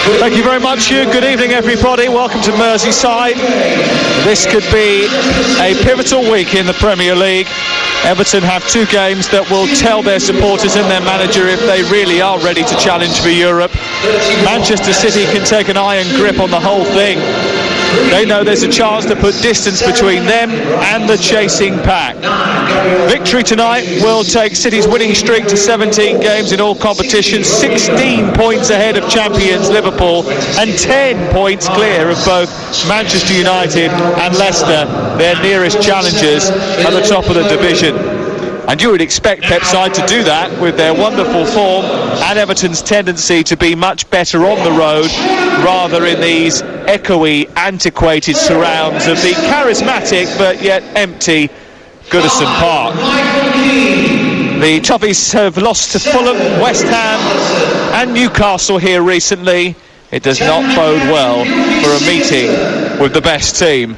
Thank you very much, Hugh. Good evening, everybody. Welcome to Merseyside. This could be a pivotal week in the Premier League. Everton have two games that will tell their supporters and their manager if they really are ready to challenge for Europe. Manchester City can take an iron grip on the whole thing. They know there's a chance to put distance between them and the chasing pack. Victory tonight will take City's winning streak to 17 games in all competitions, 16 points ahead of champions Liverpool and 10 points clear of both Manchester United and Leicester, their nearest challengers at the top of the division. And you would expect Pep's side to do that with their wonderful form and Everton's tendency to be much better on the road rather in these echoey, antiquated surrounds of the charismatic but yet empty Goodison Park. The Toffees have lost to Fulham, West Ham and Newcastle here recently. It does not bode well for a meeting with the best team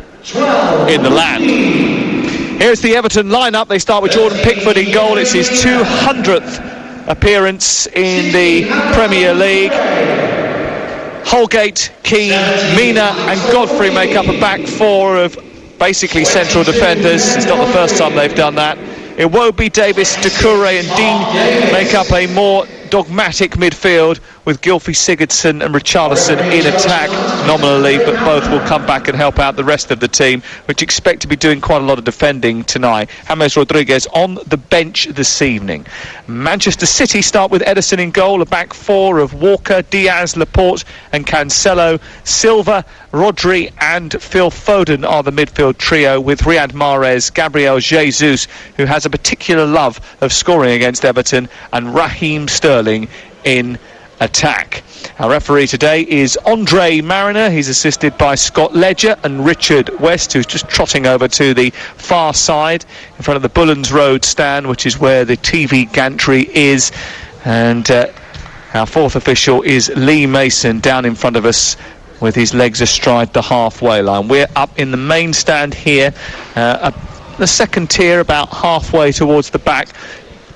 in the land. Here's the Everton lineup. They start with Jordan Pickford in goal. It's his 200th appearance in the Premier League. Holgate, Keane, Mina and Godfrey make up a back four of basically central defenders. It's not the first time they've done that. Iwobi, Davis, Doucouré and Dean make up a more dogmatic midfield with Gylfi Sigurdsson and Richarlison in attack nominally, but both will come back and help out the rest of the team, which expect to be doing quite a lot of defending tonight. James Rodriguez on the bench this evening. Manchester City start with Ederson in goal, a back four of Walker, Diaz, Laporte and Cancelo. Silva, Rodri and Phil Foden are the midfield trio, with Riyad Mahrez, Gabriel Jesus, who has a particular love of scoring against Everton, and Raheem Sterling in attack. Our referee today is Andre Mariner. He's assisted by Scott Ledger and Richard West, who's just trotting over to the far side in front of the Bullen's Road stand, which is where the TV gantry is. And our fourth official is Lee Mason down in front of us with his legs astride the halfway line. We're up in the main stand here, the second tier, about halfway towards the back.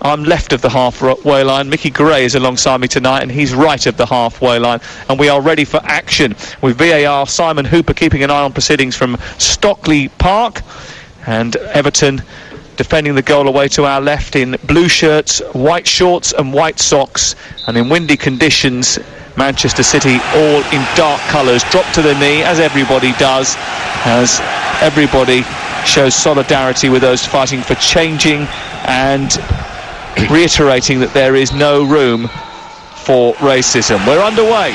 I'm left of the halfway line. Mickey Gray is alongside me tonight and he's right of the halfway line, and we are ready for action with VAR. Simon Hooper keeping an eye on proceedings from Stockley Park, and Everton defending the goal away to our left in blue shirts, white shorts and white socks, and in windy conditions Manchester City all in dark colours, drop to the knee as everybody does, as everybody shows solidarity with those fighting for changing and reiterating that there is no room for racism. We're underway,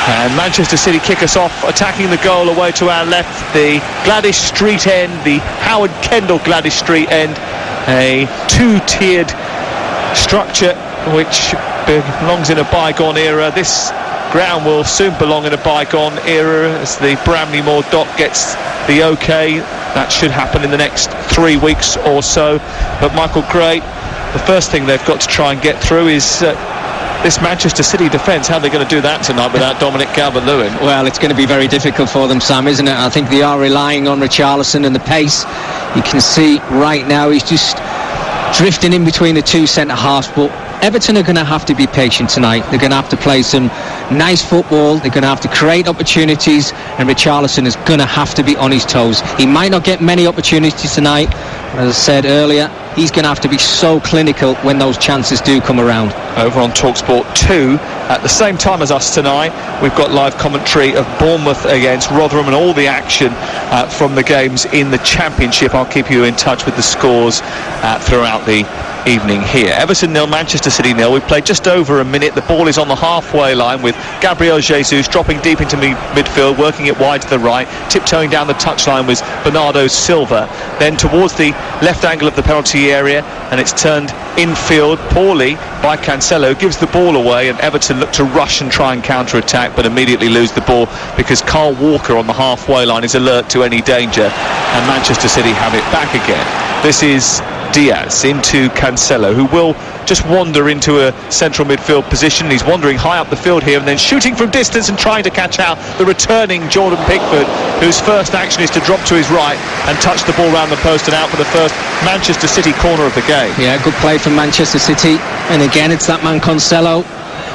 and Manchester City kick us off, attacking the goal away to our left, the Gladys Street end, the Howard Kendall Gladys Street end, a two-tiered structure which belongs in a bygone era. This ground will soon belong in a bygone era as the Bramley-Moore dock gets the OK. That should happen in the next 3 weeks or so. But Michael Gray, the first thing they've got to try and get through is this Manchester City defence. How are they going to do that tonight without Dominic Calvert-Lewin? Well, it's going to be very difficult for them, Sam, isn't it? I think they are relying on Richarlison and the pace. You can see right now he's just drifting in between the two centre-halves, but Everton are going to have to be patient tonight. They're going to have to play some nice football. They're going to have to create opportunities, and Richarlison is going to have to be on his toes. He might not get many opportunities tonight, but as I said earlier, he's going to have to be so clinical when those chances do come around. Over on TalkSport 2, at the same time as us tonight, we've got live commentary of Bournemouth against Rotherham and all the action from the games in the Championship. I'll keep you in touch with the scores throughout the evening here. Everton 0, Manchester City 0. We've played just over a minute. The ball is on the halfway line with Gabriel Jesus dropping deep into midfield, working it wide to the right, tiptoeing down the touchline was Bernardo Silva, then towards the left angle of the penalty area, and it's turned infield poorly by Cancelo, gives the ball away, and Everton look to rush and try and counter-attack, but immediately lose the ball because Carl Walker on the halfway line is alert to any danger, and Manchester City have it back again. This is Diaz into Cancelo, who will just wander into a central midfield position. He's wandering high up the field here and then shooting from distance and trying to catch out the returning Jordan Pickford, whose first action is to drop to his right and touch the ball round the post and out for the first Manchester City corner of the game. Yeah, good play from Manchester City, and again it's that man Cancelo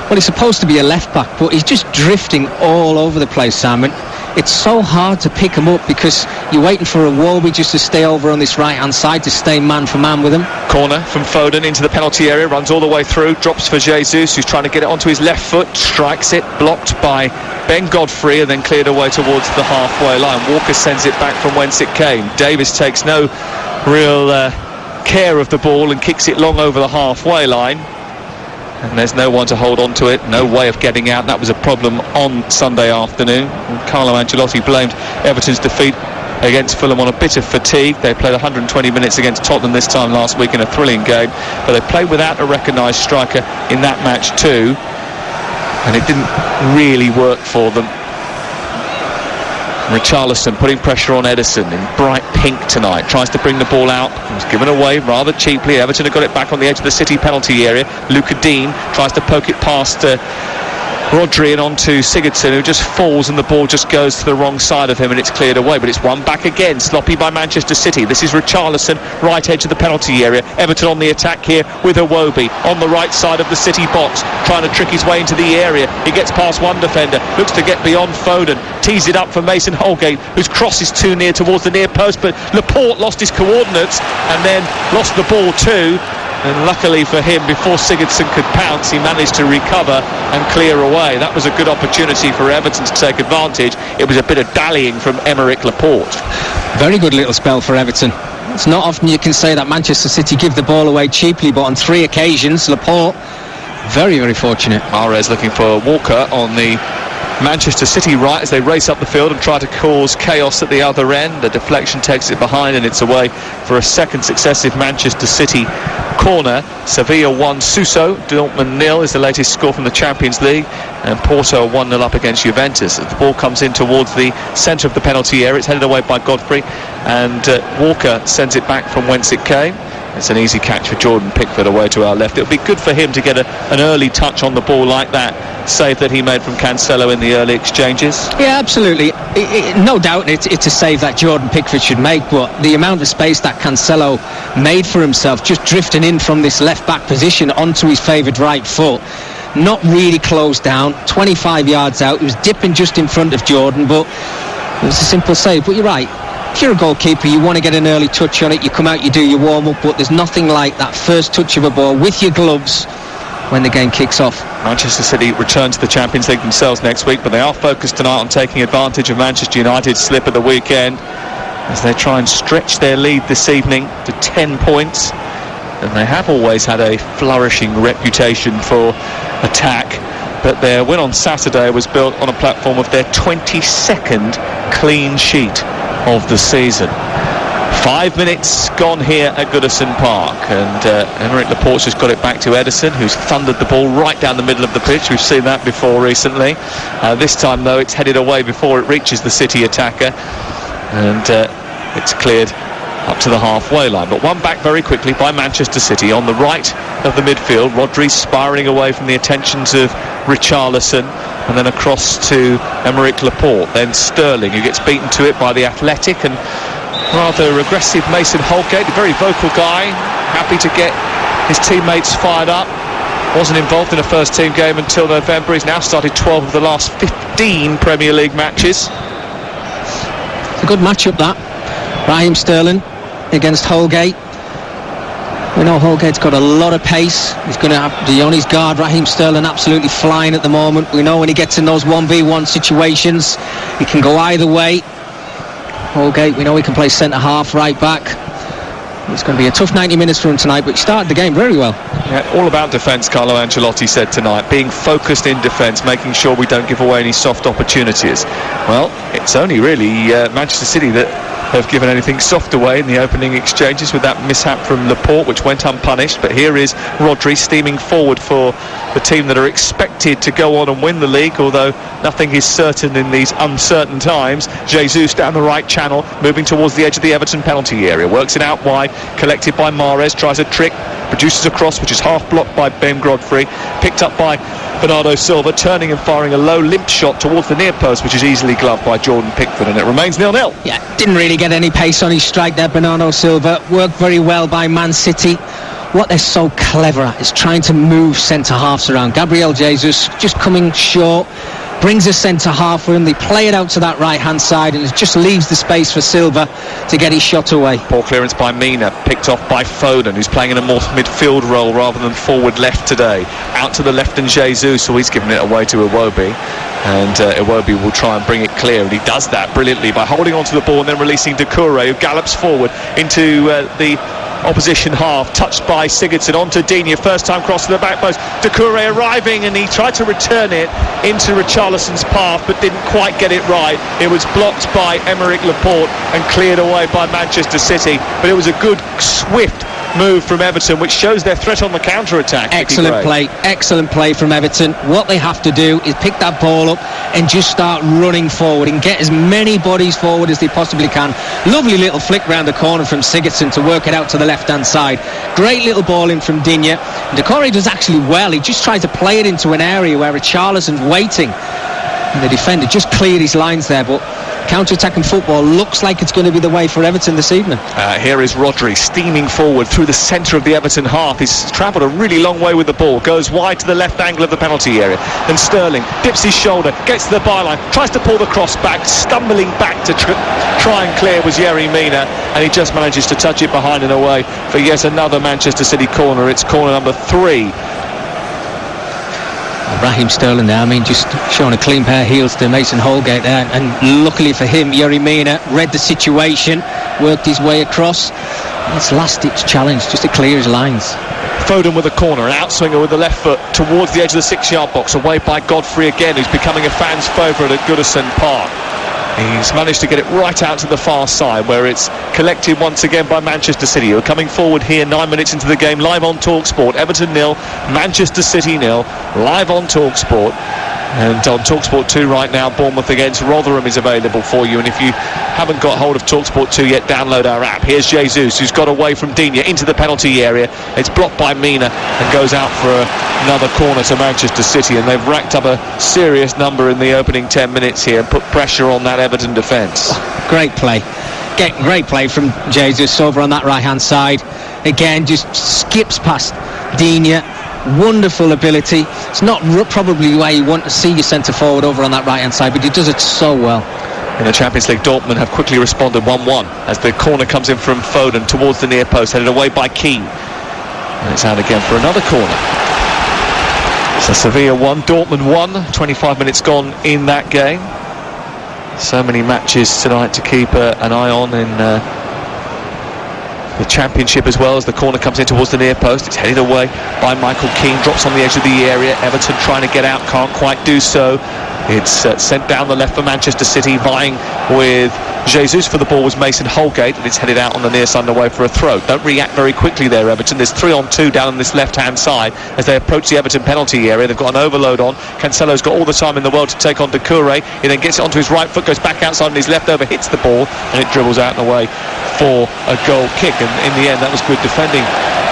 Well, he's supposed to be a left-back, but he's just drifting all over the place, Simon. It's so hard to pick him up because you're waiting for a Wolby just to stay over on this right-hand side to stay man for man with him. Corner from Foden into the penalty area, runs all the way through, drops for Jesus, who's trying to get it onto his left foot, strikes it, blocked by Ben Godfrey, and then cleared away towards the halfway line. Walker sends it back from whence it came. Davis takes no real care of the ball and kicks it long over the halfway line. And there's no one to hold on to it, no way of getting out. That was a problem on Sunday afternoon. And Carlo Ancelotti blamed Everton's defeat against Fulham on a bit of fatigue. They played 120 minutes against Tottenham this time last week in a thrilling game, but they played without a recognised striker in that match too, and it didn't really work for them. Richarlison putting pressure on Ederson in bright pink tonight, tries to bring the ball out, it was given away rather cheaply. Everton have got it back on the edge of the City penalty area. Luca Dean tries to poke it past Rodri and onto Sigurdsson, who just falls and the ball just goes to the wrong side of him and it's cleared away, but it's won back again, sloppy by Manchester City. This is Richarlison, right edge of the penalty area. Everton on the attack here with Iwobi on the right side of the City box, trying to trick his way into the area. He gets past one defender, looks to get beyond Foden, tees it up for Mason Holgate, whose cross is too near towards the near post, but Laporte lost his coordinates and then lost the ball too. And luckily for him, before Sigurdsson could pounce, he managed to recover and clear away. That was a good opportunity for Everton to take advantage. It was a bit of dallying from Aymeric Laporte. Very good little spell for Everton. It's not often you can say that Manchester City give the ball away cheaply, but on 3 occasions, Laporte, very, very fortunate. Mahrez looking for Walker on the Manchester City right as they race up the field and try to cause chaos at the other end. The deflection takes it behind and it's away for a second successive Manchester City corner. Sevilla 1, Suso. Dortmund 0 is the latest score from the Champions League, and Porto 1-0 up against Juventus. The ball comes in towards the centre of the penalty area. It's headed away by Godfrey, and Walker sends it back from whence it came. It's an easy catch for Jordan Pickford away to our left. It would be good for him to get an early touch on the ball like that save that he made from Cancelo in the early exchanges. Yeah, absolutely. No doubt it's a save that Jordan Pickford should make, but the amount of space that Cancelo made for himself, just drifting in from this left-back position onto his favoured right foot, not really closed down, 25 yards out. He was dipping just in front of Jordan, but it was a simple save. But you're right. If you're a goalkeeper, you want to get an early touch on it, you come out, you do your warm-up, but there's nothing like that first touch of a ball with your gloves when the game kicks off. Manchester City return to the Champions League themselves next week, but they are focused tonight on taking advantage of Manchester United's slip of the weekend as they try and stretch their lead this evening to 10 points. And they have always had a flourishing reputation for attack, but their win on Saturday was built on a platform of their 22nd clean sheet of the season. 5 minutes gone here at Goodison Park, and Aymeric Laporte just got it back to Ederson, who's thundered the ball right down the middle of the pitch. We've seen that before recently. This time though it's headed away before it reaches the City attacker, and it's cleared up to the halfway line, but won back very quickly by Manchester City on the right of the midfield. Rodri spiralling away from the attentions of Richarlison, and then across to Aymeric Laporte, then Sterling, who gets beaten to it by the athletic and rather aggressive Mason Holgate, a very vocal guy, happy to get his teammates fired up. Wasn't involved in a first team game until November. He's now started 12 of the last 15 Premier League matches. It's a good matchup, that. Raheem Sterling against Holgate. We know Holgate's got a lot of pace. He's going to have to be on his guard. Raheem Sterling absolutely flying at the moment. We know when he gets in those 1v1 situations, he can go either way. Holgate, we know he can play centre-half, right back. It's going to be a tough 90 minutes for him tonight, but he started the game very well. Yeah, all about defence, Carlo Ancelotti said tonight. Being focused in defence, making sure we don't give away any soft opportunities. Well, it's only really Manchester City that have given anything soft away in the opening exchanges, with that mishap from Laporte, which went unpunished. But here is Rodri steaming forward for the team that are expected to go on and win the league, although nothing is certain in these uncertain times. Jesus down the right channel, moving towards the edge of the Everton penalty area, works it out wide, collected by Mahrez, tries a trick, produces a cross which is half blocked by Ben Godfrey, picked up by Bernardo Silva, turning and firing a low limp shot towards the near post, which is easily gloved by Jordan Pickford, and it remains 0-0. Yeah, didn't really get any pace on his strike there, Bernardo Silva. Worked very well by Man City. what they're so clever at is trying to move centre-halves around. Gabriel Jesus just coming short, brings a centre-half with him. They play it out to that right-hand side, and it just leaves the space for Silva to get his shot away. Poor clearance by Mina, picked off by Foden, who's playing in a more midfield role rather than forward left today. Out to the left and Jesus, so he's given it away to Iwobi. And Iwobi will try and bring it clear, and he does that brilliantly by holding onto the ball and then releasing Doucouré, who gallops forward into the opposition half, touched by Sigurdsson onto Digne, first time cross to the back post. Doucouré arriving, and he tried to return it into Richarlison's path but didn't quite get it right. It was blocked by Aymeric Laporte and cleared away by Manchester City, but it was a good swift move from Everton, which shows their threat on the counter-attack. Excellent play from Everton. What they have to do is pick that ball up and just start running forward and get as many bodies forward as they possibly can. Lovely little flick round the corner from Sigurdsson to work it out to the left-hand side. Great little ball in from Digne. Doucouré does actually well. He just tries to play it into an area where Richarlison's waiting, and the defender just cleared his lines there, but counter-attacking football looks like it's going to be the way for Everton this evening. Here is Rodri steaming forward through the centre of the Everton half. He's travelled a really long way with the ball, goes wide to the left angle of the penalty area. Then Sterling dips his shoulder, gets to the byline, tries to pull the cross back, stumbling back to try and clear was Yerry Mina, and he just manages to touch it behind and away for yet another Manchester City corner. It's corner number 3. Raheem Sterling there, just showing a clean pair of heels to Mason Holgate there, and luckily for him, Yerry Mina read the situation, worked his way across. It's last-ditch challenge just to clear his lines. Foden with a corner, an outswinger with the left foot towards the edge of the 6-yard box, away by Godfrey again, who's becoming a fan's favourite at Goodison Park. He's managed to get it right out to the far side, where it's collected once again by Manchester City, who are coming forward here 9 minutes into the game, live on TalkSport. Everton 0, Manchester City 0, live on TalkSport. And on TalkSport 2 right now, Bournemouth against Rotherham is available for you. And if you haven't got hold of TalkSport 2 yet, download our app. Here's Jesus, who's got away from Digne into the penalty area. It's blocked by Mina and goes out for another corner to Manchester City. And they've racked up a serious number in the opening 10 minutes here and put pressure on that Everton defence. Great play. Great play from Jesus over on that right-hand side. Again, just skips past Digne. Wonderful ability. It's not probably where you want to see your centre forward over on that right hand side, but he does it so well. In the Champions League, Dortmund have quickly responded 1-1 as the corner comes in from Foden towards the near post, headed away by Keane, and it's out again for another corner. So Sevilla 1, Dortmund 1, 25 minutes gone in that game. So many matches tonight to keep an eye on in the Championship as well, as the corner comes in towards the near post. It's headed away by Michael Keane, drops on the edge of the area. Everton trying to get out, can't quite do so. It's sent down the left for Manchester City, vying with Jesus for the ball was Mason Holgate, and it's headed out on the near side away for a throw. Don't react very quickly there, Everton. There's 3-on-2 down on this left-hand side as they approach the Everton penalty area. They've got an overload on. Cancelo's got all the time in the world to take on Doucouré. He then gets it onto his right foot, goes back outside on his left over, hits the ball, and it dribbles out and away for a goal kick. And in the end, that was good defending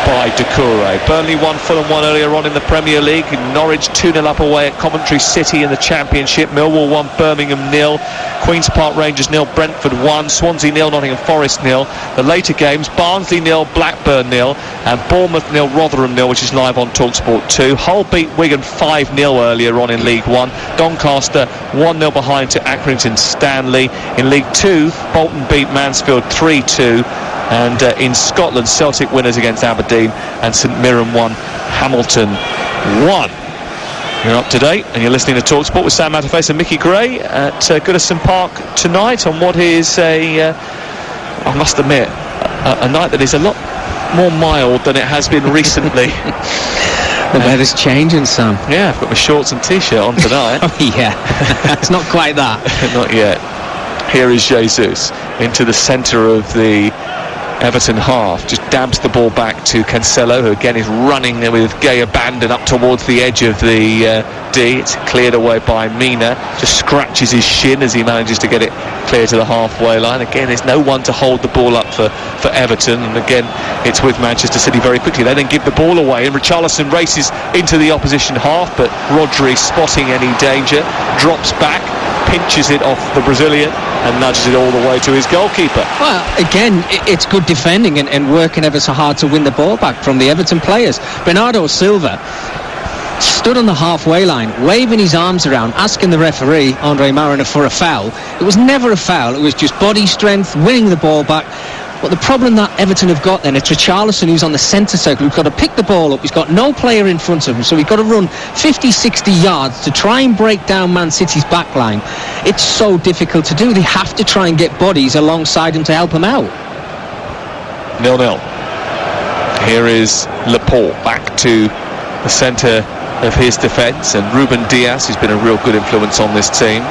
by Doucouré. Burnley 1, Fulham 1 earlier on in the Premier League. Norwich 2-0 up away at Coventry City in the Championship. Millwall 1, Birmingham 0. Queen's Park Rangers 0, Brentford 1. Swansea 0, Nottingham Forest 0. The later games, Barnsley 0, Blackburn 0, and Bournemouth 0, Rotherham 0, which is live on TalkSport 2. Hull beat Wigan 5-0 earlier on in League 1. Doncaster 1-0 behind to Accrington Stanley. In League 2, Bolton beat Mansfield 3-2. And in Scotland, Celtic winners against Aberdeen, and St Mirren 1, Hamilton 1. You're up to date, and you're listening to TalkSport with Sam Matterface and Mickey Gray at Goodison Park tonight on what is I must admit, a night that is a lot more mild than it has been recently. The weather's changing, Sam. Yeah, I've got my shorts and t-shirt on tonight. Oh yeah, it's not quite that. Not yet. Here is Jesus into the centre of the Everton half, just dabs the ball back to Cancelo, who again is running with gay abandon up towards the edge of the D. It's cleared away by Mina, just scratches his shin as he manages to get it clear to the halfway line. Again, there's no one to hold the ball up for Everton, and again it's with Manchester City very quickly. They then give the ball away, and Richarlison races into the opposition half, but Rodri, spotting any danger, drops back, pinches it off the Brazilian and nudges it all the way to his goalkeeper. Well, again, it's good defending and working ever so hard to win the ball back from the Everton players. Bernardo Silva stood on the halfway line, waving his arms around, asking the referee, Andre Mariner, for a foul. It was never a foul. It was just body strength, winning the ball back. But the problem that Everton have got then, it's Richarlison who's on the centre circle, who's got to pick the ball up. He's got no player in front of him, so he's got to run 50, 60 yards to try and break down Man City's back line. It's so difficult to do. They have to try and get bodies alongside him to help him out. 0-0. Here is Laporte back to the centre of his defence, and Ruben Dias, who's been a real good influence on this team,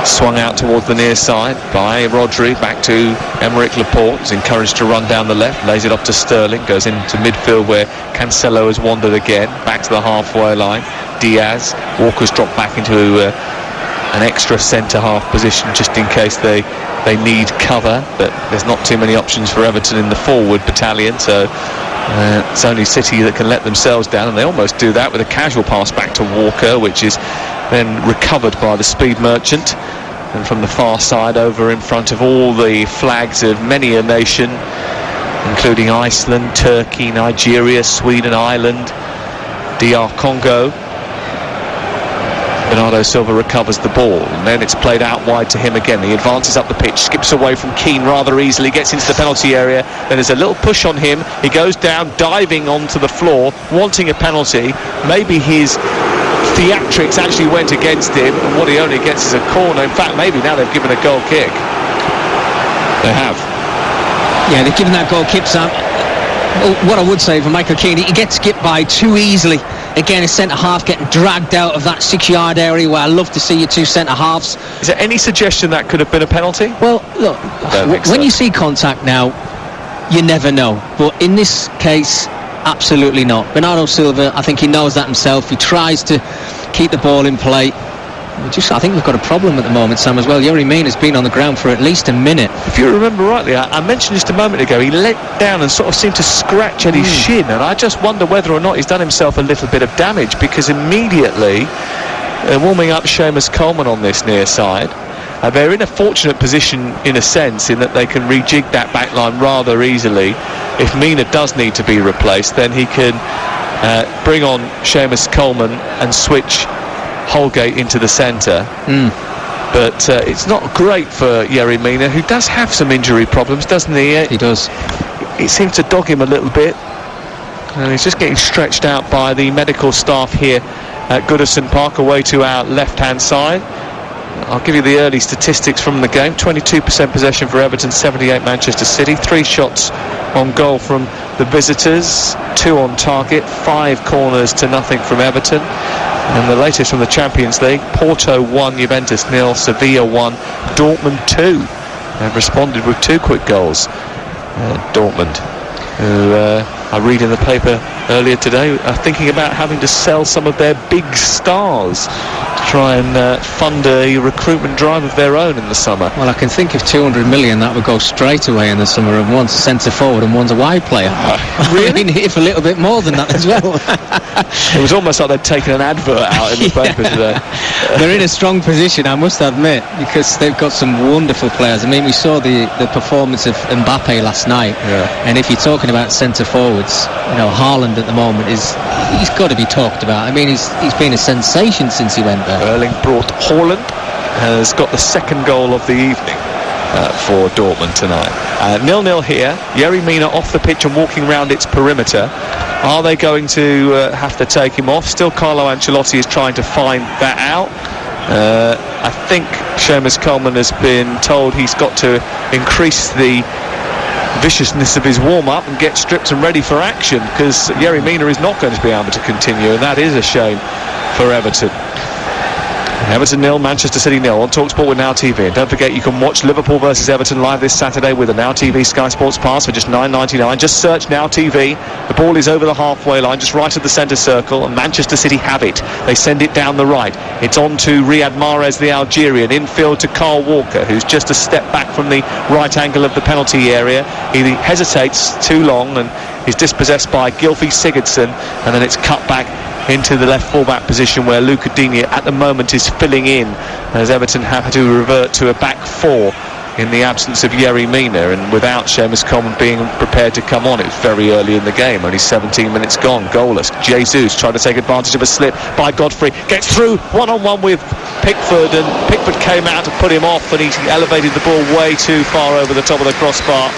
swung out towards the near side by Rodri, back to Aymeric Laporte, who's encouraged to run down the left, lays it off to Sterling, goes into midfield where Cancelo has wandered again, back to the halfway line. Diaz, Walker's dropped back into an extra centre-half position just in case they need cover, but there's not too many options for Everton in the forward battalion, so it's only City that can let themselves down, and they almost do that with a casual pass back to Walker, which is then recovered by the speed merchant, and from the far side over in front of all the flags of many a nation, including Iceland, Turkey, Nigeria, Sweden, Ireland, DR Congo. Bernardo Silva recovers the ball, and then it's played out wide to him again. He advances up the pitch, skips away from Keane rather easily, gets into the penalty area, then there's a little push on him. He goes down, diving onto the floor, wanting a penalty. Maybe his theatrics actually went against him, and what he only gets is a corner. In fact, maybe now they've given a goal kick. They have. Yeah, they've given that goal kick, Sam. Well, what I would say for Michael Keane, he gets skipped by too easily. Again, a centre-half getting dragged out of that 6-yard area where I love to see your two centre-halves. Is there any suggestion that could have been a penalty? Well, look, when you see contact now, you never know. But in this case, absolutely not. Bernardo Silva, I think he knows that himself. He tries to keep the ball in play. I think we've got a problem at the moment, Sam, as well. Yerry Mina's been on the ground for at least a minute. If you remember rightly, I mentioned just a moment ago, he let down and sort of seemed to scratch at his shin, and I just wonder whether or not he's done himself a little bit of damage, because immediately warming up Seamus Coleman on this near side. They're in a fortunate position in a sense, in that they can rejig that back line rather easily. If Mina does need to be replaced, then he can bring on Seamus Coleman and switch Holgate into the centre. But it's not great for Yerry Mina, who does have some injury problems, doesn't he? He does. It seems to dog him a little bit, and he's just getting stretched out by the medical staff here at Goodison Park, away to our left-hand side. I'll give you the early statistics from the game. 22% possession for Everton, 78 Manchester City. 3 shots on goal from the visitors, 2 on target, 5 corners to nothing from Everton. And the latest from the Champions League, Porto 1, Juventus 0, Sevilla 1, Dortmund 2. They've responded with 2 quick goals. Dortmund, who I read in the paper earlier today, are thinking about having to sell some of their big stars to try and fund a recruitment drive of their own in the summer. Well, I can think of 200 million that would go straight away in the summer, and one's a centre forward and one's a wide player. Really? I mean, if a little bit more than that as well. It was almost like they'd taken an advert out in the paper today. They're in a strong position, I must admit, because they've got some wonderful players. I mean, we saw the performance of Mbappe last night, and if you're talking about centre forwards, you know, Haaland at the moment he's got to be talked about. I mean, he's been a sensation since he went there. Erling Braut Haaland has got the second goal of the evening for Dortmund tonight. 0-0 here. Yerry Mina off the pitch and walking around its perimeter. Are they going to have to take him off? Still, Carlo Ancelotti is trying to find that out. I think Seamus Coleman has been told he's got to increase the viciousness of his warm-up and get stripped and ready for action, because Yerry Mina is not going to be able to continue, and that is a shame for Everton. Everton 0, Manchester City 0 on TalkSport with Now TV. And don't forget, you can watch Liverpool versus Everton live this Saturday with a Now TV Sky Sports Pass for just $9.99. Just search Now TV. The ball is over the halfway line, just right at the centre circle, and Manchester City have it. They send it down the right. It's on to Riyad Mahrez, the Algerian. Infield to Kyle Walker, who's just a step back from the right angle of the penalty area. He hesitates too long and is dispossessed by Gylfi Sigurdsson, and then it's cut back into the left full-back position where Luca Digne at the moment is filling in, as Everton have to revert to a back four in the absence of Yerry Mina, and without Seamus Coleman being prepared to come on. It was very early in the game, only 17 minutes gone, goalless. Jesus tried to take advantage of a slip by Godfrey, gets through one-on-one with Pickford, and Pickford came out to put him off, and he elevated the ball way too far over the top of the crossbar.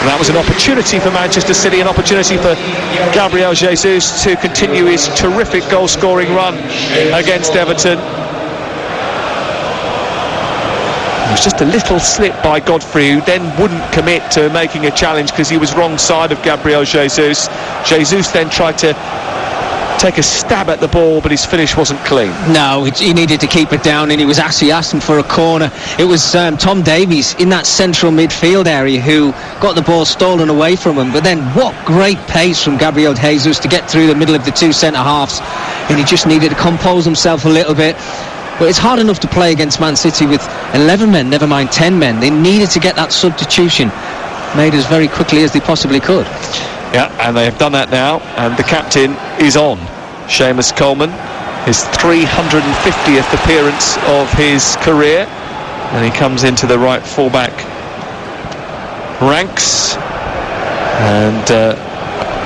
And that was an opportunity for Manchester City, an opportunity for Gabriel Jesus to continue his terrific goal-scoring run against Everton. It was just a little slip by Godfrey, who then wouldn't commit to making a challenge because he was wrong side of Gabriel Jesus. Jesus then tried to take a stab at the ball, but his finish wasn't clean. No, he needed to keep it down, and he was actually asking for a corner. It was Tom Davies in that central midfield area who got the ball stolen away from him. But then what great pace from Gabriel Jesus to get through the middle of the two centre-halves, and he just needed to compose himself a little bit. But it's hard enough to play against Man City with 11 men, never mind 10 men. They needed to get that substitution made as very quickly as they possibly could. Yeah, and they have done that now, and the captain is on. Seamus Coleman, his 350th appearance of his career, and he comes into the right fullback ranks, and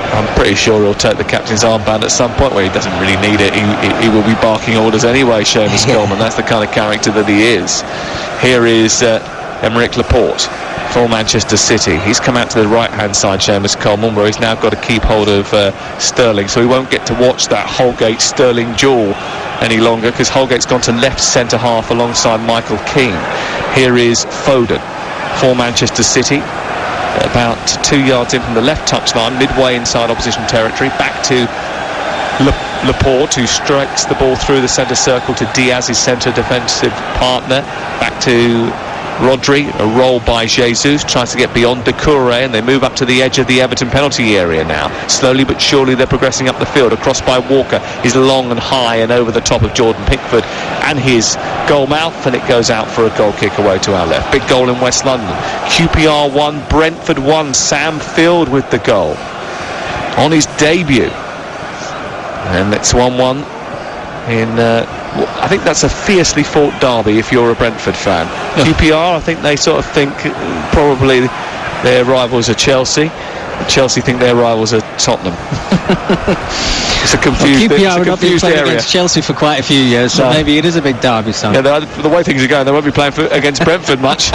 I'm pretty sure he'll take the captain's armband at some point where he doesn't really need it. He will be barking orders anyway, Seamus Coleman. That's the kind of character that he is. Here is Aymeric Laporte for Manchester City. He's come out to the right-hand side, Seamus Coleman, where he's now got to keep hold of Sterling, so he won't get to watch that Holgate-Sterling duel any longer, because Holgate's gone to left centre-half alongside Michael Keane. Here is Foden for Manchester City, about 2 yards in from the left touchline, midway inside opposition territory. Back to Laporte, who strikes the ball through the centre circle to Diaz, his centre defensive partner. Back to Rodri, a roll by Jesus, tries to get beyond Doucouré, and they move up to the edge of the Everton penalty area now. Slowly but surely they're progressing up the field. Across by Walker, he's long and high and over the top of Jordan Pickford and his goal mouth, and it goes out for a goal kick away to our left. Big goal in West London. QPR 1, Brentford 1. Sam Field with the goal on his debut, and it's 1-1 in I think that's a fiercely fought derby if you're a Brentford fan. QPR, I think they sort of think probably their rivals are Chelsea. Chelsea think their rivals are Tottenham. It's a confused, QPR it's a confused playing area against Chelsea for quite a few years, so maybe it is a big derby. So yeah, the way things are going, they won't be playing against Brentford much.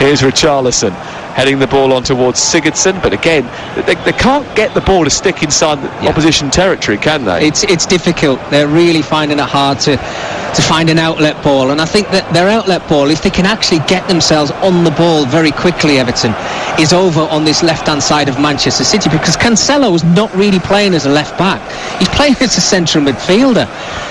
Here's Richarlison heading the ball on towards Sigurdsson, but again they can't get the ball to stick inside the opposition territory, can they? It's difficult. They're really finding it hard to find an outlet ball, and I think that their outlet ball, if they can actually get themselves on the ball very quickly, Everton, is over on this left hand side of Manchester City, because Cancelo is not really playing as a left back. He's playing as a central midfielder.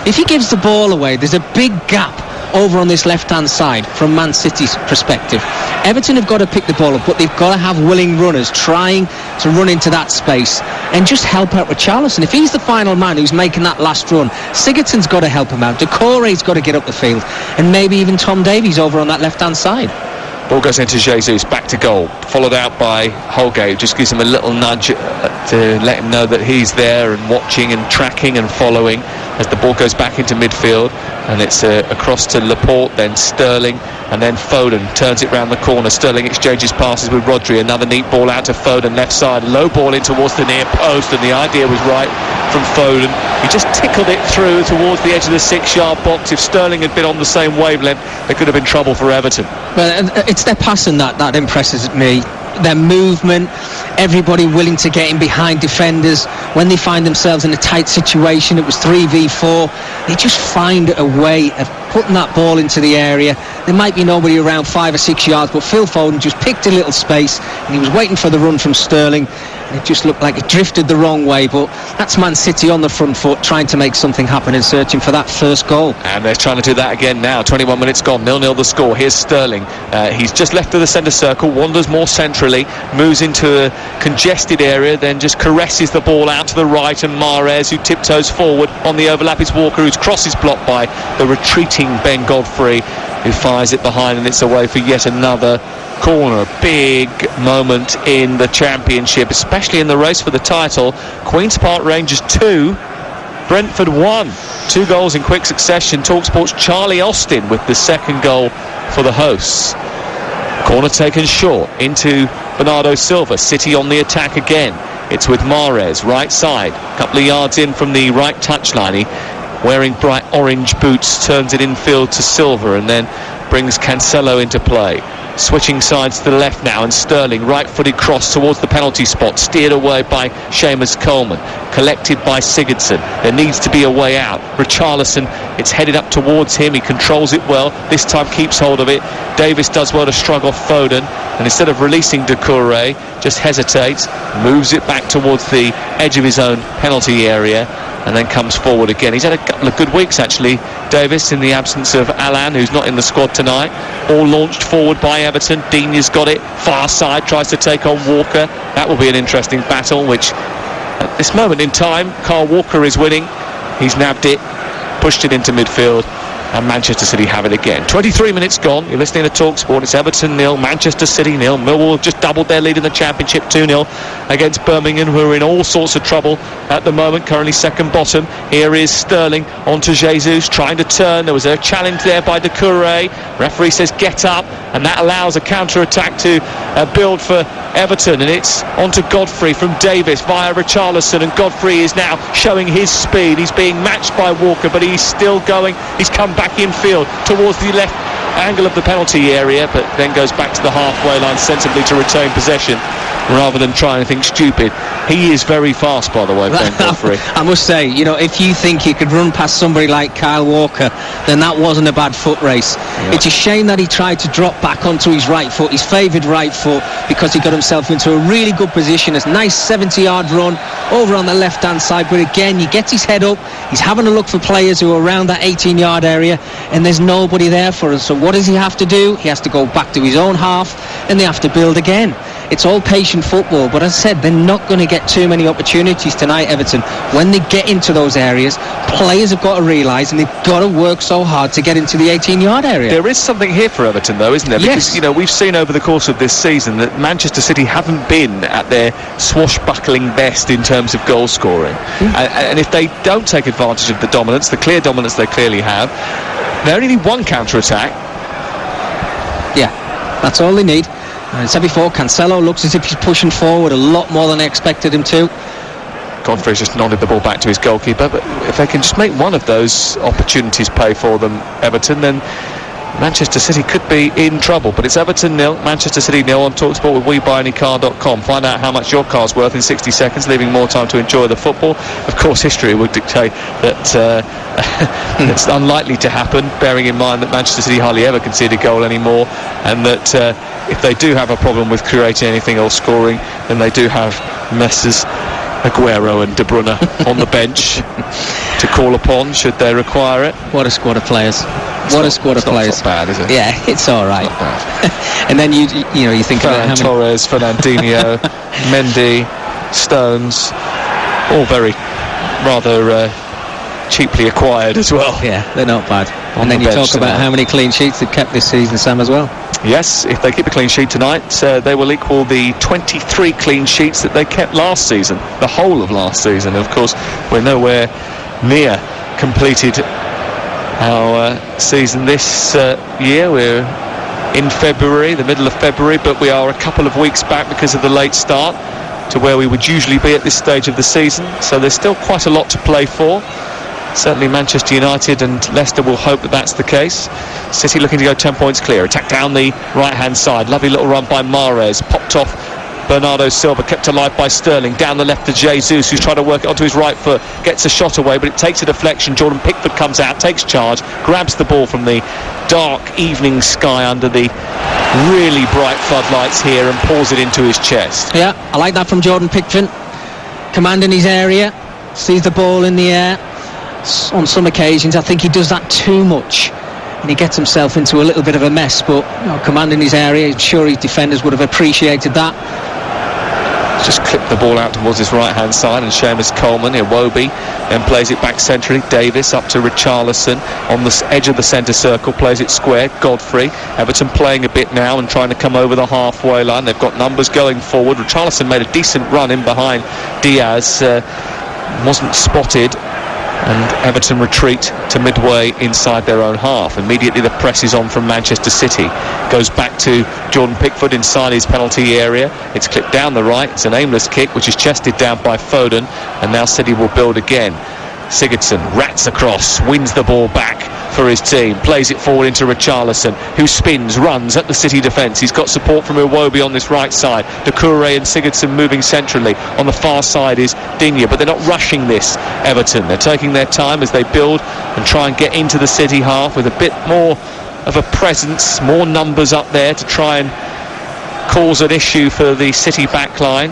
If he gives the ball away, there's a big gap over on this left-hand side from Man City's perspective. Everton have got to pick the ball up, but they've got to have willing runners trying to run into that space and just help out Richarlison. If he's the final man who's making that last run, Sigurdsson's got to help him out. Doucouré's got to get up the field, and maybe even Tom Davies over on that left-hand side. Ball goes into Jesus, back to goal, followed out by Holgate. Just gives him a little nudge to let him know that he's there and watching and tracking and following as the ball goes back into midfield, and it's across to Laporte, then Sterling, and then Foden turns it round the corner. Sterling exchanges passes with Rodri, another neat ball out to Foden, left side, low ball in towards the near post, and the idea was right from Foden. He just tickled it through towards the edge of the 6-yard box. If Sterling had been on the same wavelength, there could have been trouble for Everton. Well, it's their passing that impresses me. Their movement, everybody willing to get in behind defenders. When they find themselves in a tight situation, it was 3v4, they just find a way of putting that ball into the area. There might be nobody around 5 or 6 yards, but Phil Foden just picked a little space, and he was waiting for the run from Sterling, and it just looked like it drifted the wrong way. But that's Man City on the front foot, trying to make something happen and searching for that first goal. And they're trying to do that again now. 21 minutes gone, 0-0 the score. Here's Sterling. He's just left of the centre circle, wanders more centrally, moves into a congested area, then just caresses the ball out to the right, and Mahrez, who tiptoes forward on the overlap, is Walker, whose cross is blocked by the retreating Ben Godfrey. who fires it behind, and it's away for yet another corner. A big moment in the Championship, especially in the race for the title. Queen's Park Rangers 2, Brentford 1. 2 goals in quick succession. TalkSport's Charlie Austin with the second goal for the hosts. Corner taken short into Bernardo Silva. City on the attack again. It's with Mahrez, right side, a couple of yards in from the right touchline. He, wearing bright orange boots, turns it infield to Silva and then brings Cancelo into play. Switching sides to the left now, and Sterling, right-footed cross towards the penalty spot, steered away by Seamus Coleman, collected by Sigurdsson. There needs to be a way out. Richarlison, it's headed up towards him. He controls it well, this time keeps hold of it. Davis does well to shrug off Foden, and instead of releasing Doucouré, just hesitates, moves it back towards the edge of his own penalty area, and then comes forward again. He's had a couple of good weeks, actually, Davis, in the absence of Alan, who's not in the squad tonight. All launched forward by Everton. Dini's got it, far side, tries to take on Walker. That will be an interesting battle, which at this moment in time, Kyle Walker is winning. He's nabbed it, pushed it into midfield, and Manchester City have it again. 23 minutes gone. You're listening to TalkSport. It's Everton 0, Manchester City 0. Millwall have just doubled their lead in the Championship, 2-0 against Birmingham, who are in all sorts of trouble at the moment, currently second bottom. Here is Sterling onto Jesus, trying to turn. There was a challenge there by Doucouré. Referee says get up, and that allows a counter-attack to build for Everton, and it's onto Godfrey from Davis via Richarlison, and Godfrey is now showing his speed. He's being matched by Walker, but he's still going. He's come back infield towards the left angle of the penalty area, but then goes back to the halfway line sensibly to retain possession rather than try anything stupid. He is very fast, by the way, Ben Godfrey. I must say, you know, if you think he could run past somebody like Kyle Walker, then that wasn't a bad foot race. Yeah. It's a shame that he tried to drop back onto his right foot, his favoured right foot, because he got himself into a really good position. A nice 70-yard run over on the left-hand side, but again, he gets his head up, he's having a look for players who are around that 18-yard area, and there's nobody there for us. So what does he have to do? He has to go back to his own half, and they have to build again. It's all patient football, but as I said, they're not going to get too many opportunities tonight, Everton. When they get into those areas, players have got to realise, and they've got to work so hard to get into the 18-yard area. There is something here for Everton, though, isn't there? Because, yes. You know, we've seen over the course of this season that Manchester City haven't been at their swashbuckling best in terms of goal scoring. And if they don't take advantage of the dominance, the clear dominance they clearly have, they only need one counter-attack. Yeah, that's all they need. I said before, Cancelo looks as if he's pushing forward a lot more than I expected him to. Godfrey's just nodded the ball back to his goalkeeper, but if they can just make one of those opportunities pay for them, Everton, then Manchester City could be in trouble. But it's Everton 0, Manchester City 0 on TalkSport with WeBuyAnyCar.com. Find out how much your car's worth in 60 seconds, leaving more time to enjoy the football. Of course, history would dictate that it's unlikely to happen, bearing in mind that Manchester City hardly ever concede a goal anymore, and that if they do have a problem with creating anything or scoring, then they do have Messrs Aguero and De Bruyne on the bench to call upon should they require it. What a squad of players. What a squad of players. Not bad, is it? Yeah, it's all right. Not bad. And then you think Ferran about how Torres, Fernandinho, Mendy, Stones, all very rather cheaply acquired as well. Yeah, they're not bad. And then you talk about how many clean sheets they've kept this season, Sam, as well. Yes, if they keep a clean sheet tonight, they will equal the 23 clean sheets that they kept last season, the whole of last season. Of course, we're nowhere near completed our season this year. We're in February, the middle of February, but we are a couple of weeks back because of the late start to where we would usually be at this stage of the season. So there's still quite a lot to play for. Certainly Manchester United and Leicester will hope that that's the case. City looking to go 10 points clear. Attack down the right-hand side. Lovely little run by Mahrez. Popped off Bernardo Silva, kept alive by Sterling. Down the left to Jesus, who's trying to work it onto his right foot. Gets a shot away, but it takes a deflection. Jordan Pickford comes out, takes charge, grabs the ball from the dark evening sky under the really bright floodlights here and pulls it into his chest. Yeah, I like that from Jordan Pickford. Commanding his area, sees the ball in the air. On some occasions I think he does that too much and he gets himself into a little bit of a mess, but commanding his area, I'm sure his defenders would have appreciated that. Just clipped the ball out towards his right-hand side, and Seamus Coleman, Iwobi, then plays it back centrally. Davis up to Richarlison on the edge of the centre circle, plays it square. Godfrey. Everton playing a bit now and trying to come over the halfway line. They've got numbers going forward. Richarlison made a decent run in behind Diaz, wasn't spotted, and Everton retreat to midway inside their own half. Immediately the press is on from Manchester City. Goes back to Jordan Pickford inside his penalty area. It's clipped down the right. It's an aimless kick which is chested down by Foden, and now City will build again. Sigurdsson rats across, wins the ball back for his team, plays it forward into Richarlison, who spins, runs at the City defence. He's got support from Iwobi on this right side. Doucouré and Sigurdsson moving centrally. On the far side is Digne, but they're not rushing this, Everton. They're taking their time as they build and try and get into the City half with a bit more of a presence, more numbers up there to try and cause an issue for the City back line.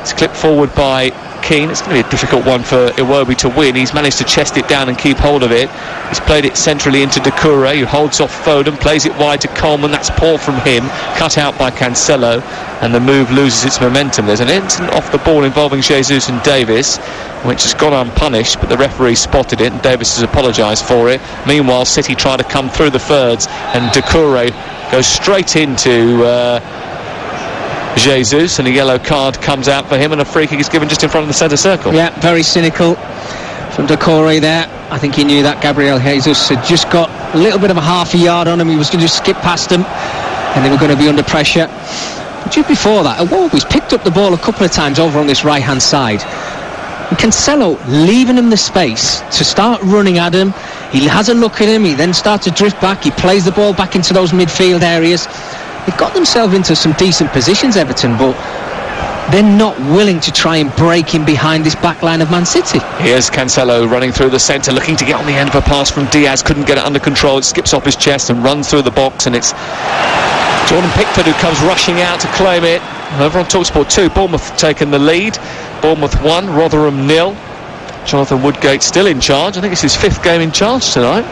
It's clipped forward by Keane. It's going to be a difficult one for Iwobi to win. He's managed to chest it down and keep hold of it. He's played it centrally into Doucouré, who holds off Foden, plays it wide to Coleman. That's poor from him, cut out by Cancelo, and the move loses its momentum. There's an incident off the ball involving Jesus and Davis, which has gone unpunished, but the referee spotted it and Davis has apologised for it. Meanwhile, City try to come through the thirds, and Doucouré goes straight into Jesus, and a yellow card comes out for him, and a free kick is given just in front of the centre circle. Yeah, very cynical from Doucouré there. I think he knew that Gabriel Jesus had just got a little bit of a half a yard on him. He was going to just skip past him, and they were going to be under pressure. But just before that, Iwobi's picked up the ball a couple of times over on this right-hand side. And Cancelo leaving him the space to start running at him. He has a look at him, he then starts to drift back, he plays the ball back into those midfield areas. They've got themselves into some decent positions, Everton, but they're not willing to try and break in behind this back line of Man City. Here's Cancelo running through the centre, looking to get on the end of a pass from Diaz. Couldn't get it under control. It skips off his chest and runs through the box, and it's Jordan Pickford who comes rushing out to claim it. Over on TalkSport 2, Bournemouth taking the lead. Bournemouth 1, Rotherham 0. Jonathan Woodgate still in charge. I think it's his 5th game in charge tonight.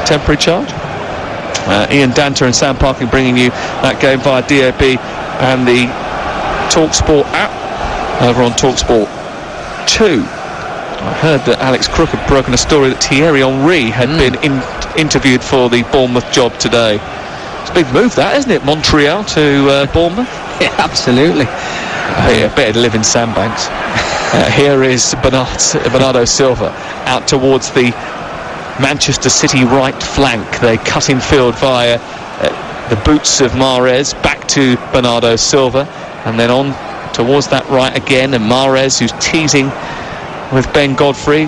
Temporary charge. Ian Danter and Sam Parkin bringing you that game via DAB and the TalkSport app over on TalkSport 2. I heard that Alex Crook had broken a story that Thierry Henry had been interviewed for the Bournemouth job today. It's a big move, that, isn't it? Montreal to Bournemouth. Yeah, absolutely. Better to live in sandbanks. Here is Bernardo Silva out towards the Manchester City right flank. They cut in field via the boots of Mahrez, back to Bernardo Silva, and then on towards that right again, and Mahrez, who's teasing with Ben Godfrey,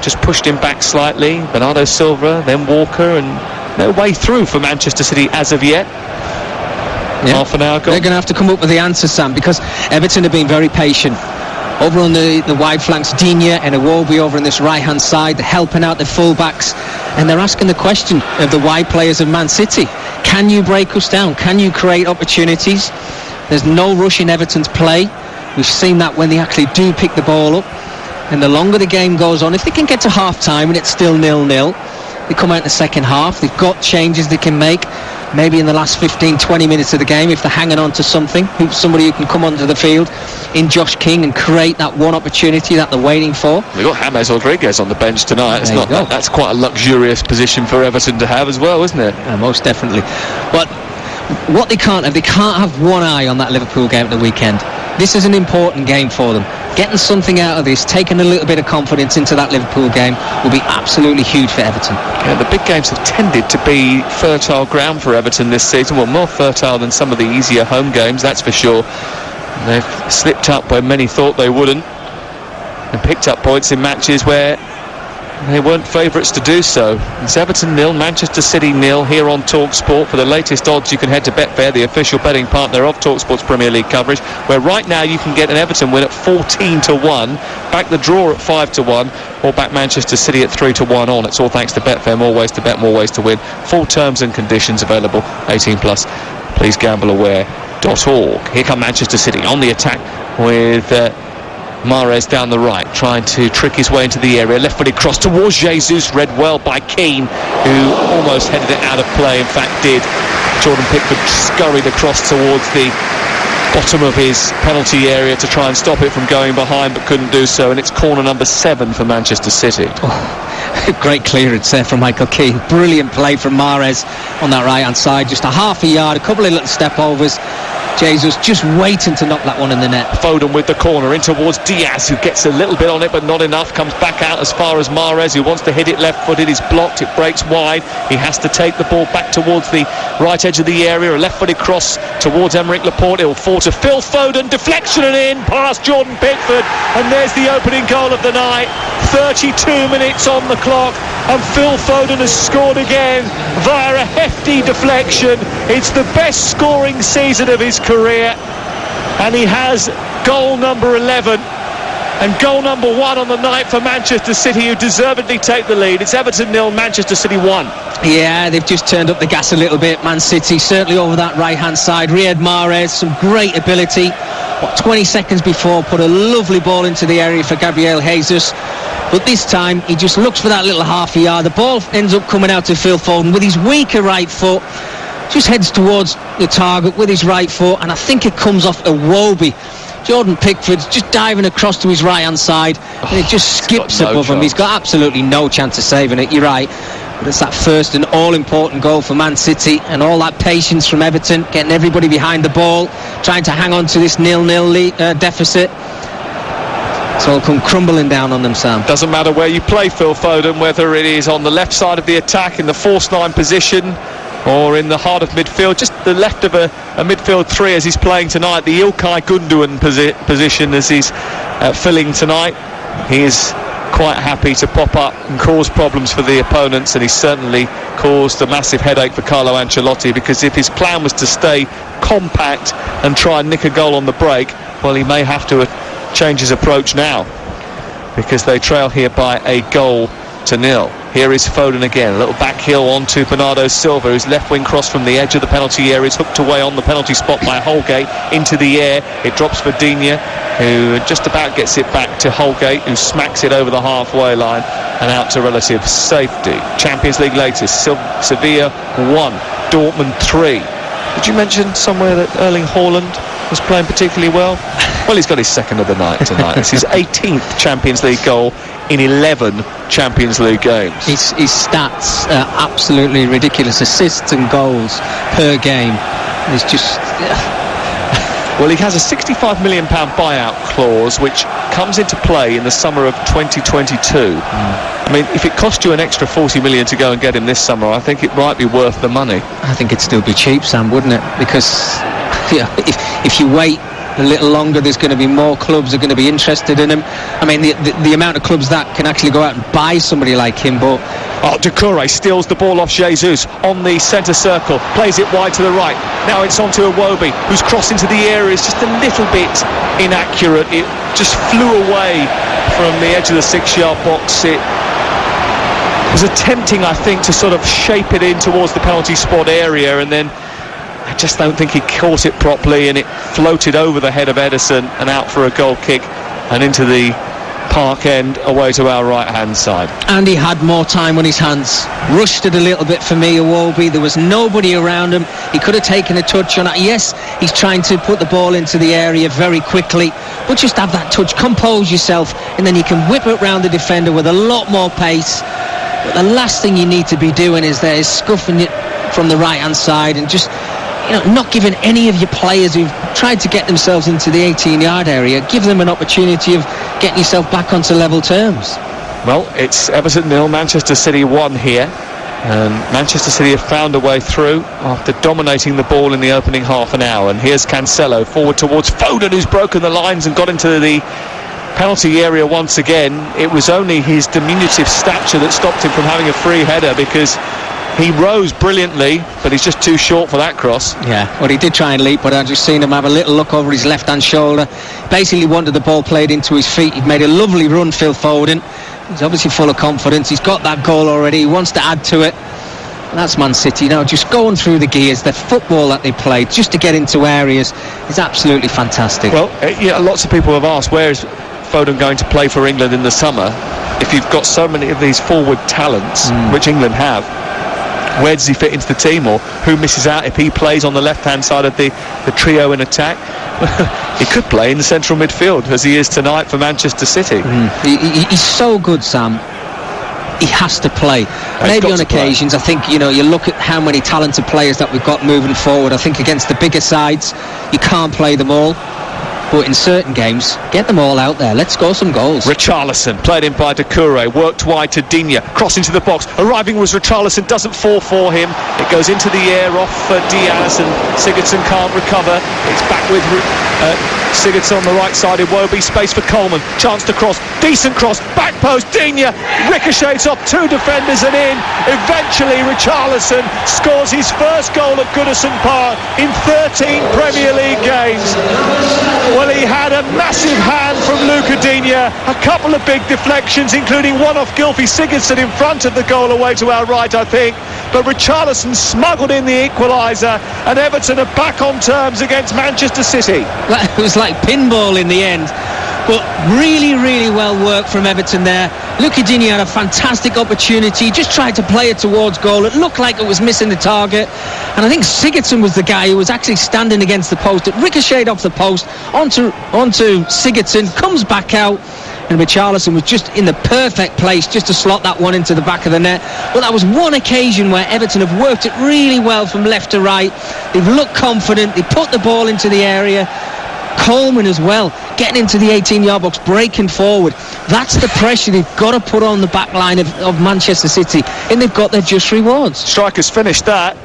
just pushed him back slightly. Bernardo Silva, then Walker, and no way through for Manchester City as of yet. Yeah. Half an hour gone. They're going to have to come up with the answer, Sam, because Everton have been very patient. Over on the wide flanks, Digne and Iwobi over on this right-hand side, helping out the full-backs, and they're asking the question of the wide players of Man City. Can you break us down? Can you create opportunities? There's no rush in Everton's play. We've seen that when they actually do pick the ball up. And the longer the game goes on, if they can get to half-time and it's still 0-0, they come out in the second half. They've got changes they can make. Maybe in the last 15-20 minutes of the game, if they're hanging on to somebody who can come onto the field in Josh King and create that one opportunity that they're waiting for. We've got James Rodriguez on the bench tonight. That's quite a luxurious position for Everton to have as well, isn't it? Yeah, most definitely. But what they can't have one eye on that Liverpool game at the weekend. This is an important game for them. Getting something out of this, taking a little bit of confidence into that Liverpool game will be absolutely huge for Everton. Yeah, the big games have tended to be fertile ground for Everton this season. Well, more fertile than some of the easier home games, that's for sure. They've slipped up where many thought they wouldn't, and picked up points in matches where they weren't favourites to do so. It's Everton 0, Manchester City 0 here on TalkSport. For the latest odds, you can head to Betfair, the official betting partner of TalkSport's Premier League coverage, where right now you can get an Everton win at 14-1, back the draw at 5-1, or back Manchester City at 3-1 on. It's all thanks to Betfair. More ways to bet, more ways to win. Full terms and conditions available. 18+. Please gambleaware.org. Here come Manchester City on the attack with Mahrez down the right, trying to trick his way into the area. Left-footed cross towards Jesus, read well by Keane, who almost headed it out of play. In fact, did. Jordan Pickford scurried across towards the bottom of his penalty area to try and stop it from going behind, but couldn't do so, and it's corner number 7 for Manchester City. Great clearance there from Michael Keane. Brilliant play from Mahrez on that right hand side, just a half a yard, a couple of little step overs. Jesus just waiting to knock that one in the net. Foden with the corner in towards Diaz, who gets a little bit on it but not enough, comes back out as far as Mahrez, who wants to hit it left-footed, is blocked, it breaks wide, he has to take the ball back towards the right edge of the area, a left-footed cross towards Emerick Laporte, it'll fall to Phil Foden, deflection and in, past Jordan Pickford, and there's the opening goal of the night. 32 minutes on the clock, and Phil Foden has scored again via a hefty deflection. It's the best scoring season of his career, and he has goal number 11 and goal number 1 on the night for Manchester City, who deservedly take the lead. It's Everton 0, Manchester City 1. Yeah, they've just turned up the gas a little bit, Man City, certainly over that right hand side. Riyad Mahrez, some great ability. 20 seconds before, put a lovely ball into the area for Gabriel Jesus, but this time he just looks for that little half a yard. The ball ends up coming out to Phil Foden with his weaker right foot, just heads towards the target with his right foot, and I think it comes off Iwobi. Jordan Pickford's just diving across to his right hand side, and it just skips above him. He's got absolutely no chance of saving it, you're right. But it's that first and all-important goal for Man City, and all that patience from Everton, getting everybody behind the ball, trying to hang on to this 0-0 deficit. It's all come crumbling down on them, Sam. Doesn't matter where you play Phil Foden, whether it is on the left side of the attack in the false 9 position or in the heart of midfield, just the left of a midfield 3 as he's playing tonight, the Ilkay Gundogan position as he's filling tonight. He is quite happy to pop up and cause problems for the opponents, and he's certainly caused a massive headache for Carlo Ancelotti, because if his plan was to stay compact and try and nick a goal on the break, well, he may have to change his approach now, because they trail here by a goal to 0. Here is Foden again, a little back heel onto Bernardo Silva, whose left wing cross from the edge of the penalty area is hooked away on the penalty spot by Holgate into the air. It drops for Digne, who just about gets it back to Holgate, who smacks it over the halfway line and out to relative safety. Champions League latest, Sevilla 1, Dortmund 3. Did you mention somewhere that Erling Haaland was playing particularly well? Well, he's got his second of the night tonight. It's his 18th Champions League goal in 11 Champions League games. His stats are absolutely ridiculous. Assists and goals per game. It's just... Well, he has a £65 million buyout clause, which comes into play in the summer of 2022. I mean, if it cost you an extra 40 million to go and get him this summer, I think it might be worth the money. I think it'd still be cheap, Sam, wouldn't it? Because if you wait a little longer, there's going to be more clubs that are going to be interested in him. I mean, the amount of clubs that can actually go out and buy somebody like him, but... Doucouré steals the ball off Jesus on the centre circle, plays it wide to the right. Now it's on to Iwobi, whose cross into the area is just a little bit inaccurate. It just flew away from the edge of the 6-yard box. It was attempting, I think, to sort of shape it in towards the penalty spot area, and then I just don't think he caught it properly, and it floated over the head of Ederson and out for a goal kick and into the park end away to our right hand side. And he had more time on his hands. Rushed it a little bit for me, Iwobi. There was nobody around him. He could have taken a touch on it. Yes, he's trying to put the ball into the area very quickly, but just have that touch, compose yourself, and then you can whip it round the defender with a lot more pace. But the last thing you need to be doing is scuffing it from the right hand side and just not giving any of your players who've tried to get themselves into the 18-yard area, give them an opportunity of getting yourself back onto level terms. Well, it's Everton 0, Manchester City 1 here, and Manchester City have found a way through after dominating the ball in the opening half an hour. And here's Cancelo forward towards Foden, who's broken the lines and got into the penalty area once again. It was only his diminutive stature that stopped him from having a free header, because he rose brilliantly, but he's just too short for that cross. Yeah, well, he did try and leap, but I've just seen him have a little look over his left-hand shoulder. Basically wanted the ball played into his feet. He'd made a lovely run, Phil Foden. He's obviously full of confidence. He's got that goal already. He wants to add to it. And that's Man City now, just going through the gears. The football that they play, just to get into areas, is absolutely fantastic. Well, lots of people have asked, where is Foden going to play for England in the summer? If you've got so many of these forward talents, which England have, where does he fit into the team, or who misses out if he plays on the left-hand side of the trio in attack? he could play in central midfield as he is tonight for Manchester City. He's so good, Sam. He has to play. Maybe on occasions, I think, you look at how many talented players that we've got moving forward. I think against the bigger sides, you can't play them all. But in certain games, get them all out there. Let's score some goals. Richarlison, played in by Doucouré, worked wide to Digne, cross into the box. Arriving was Richarlison, doesn't fall for him. It goes into the air off Diaz, and Sigurdsson can't recover. It's back with Sigurdsson on the right side. Iwobi, space for Coleman. Chance to cross, decent cross, back post, Digne ricochets off two defenders and in. Eventually Richarlison scores his first goal at Goodison Park in 13 Premier League games. Well, he had a massive hand from Luca Digne, a couple of big deflections, including one off Gylfi Sigurdsson in front of the goal away to our right, I think. But Richarlison smuggled in the equaliser, and Everton are back on terms against Manchester City. Well, it was like pinball in the end, but really, really well worked from Everton there. Luca Digne had a fantastic opportunity, just tried to play it towards goal. It looked like it was missing the target, and I think Sigurdsson was the guy who was actually standing against the post. It ricocheted off the post onto Sigurdsson, comes back out, and Richarlison was just in the perfect place just to slot that one into the back of the net. Well, that was one occasion where Everton have worked it really well from left to right. They've looked confident, they put the ball into the area. Coleman as well, getting into the 18-yard box, breaking forward. That's the pressure they've got to put on the back line of Manchester City, and they've got their just rewards. Strikers finished that.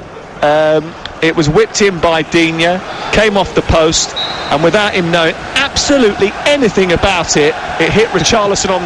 It was whipped in by Digne, came off the post, and without him knowing absolutely anything about it, it hit Richarlison on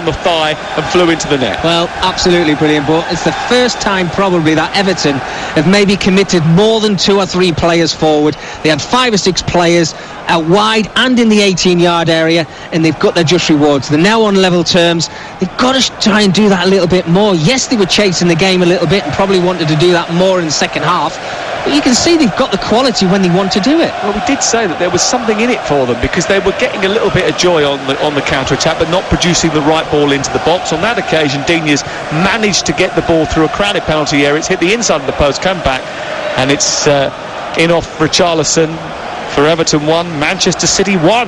the thigh and flew into the net. Well, absolutely brilliant, but it's the first time probably that Everton have maybe committed more than 2 or 3 players forward. They had 5 or 6 players out wide and in the 18-yard area, and they've got their just rewards. They're now on level terms. They've got to try and do that a little bit more. Yes, they were chasing the game a little bit and probably wanted to do that more in the second half, but you can see they've got the quality when they want to do it. Well, we did say that there was something in it for them, because they were getting a little bit of joy on the counter-attack, but not producing the right ball into the box. On that occasion, Digne's managed to get the ball through a crowded penalty area. It's hit the inside of the post, come back, and it's in off Richarlison. For Everton 1, Manchester City 1.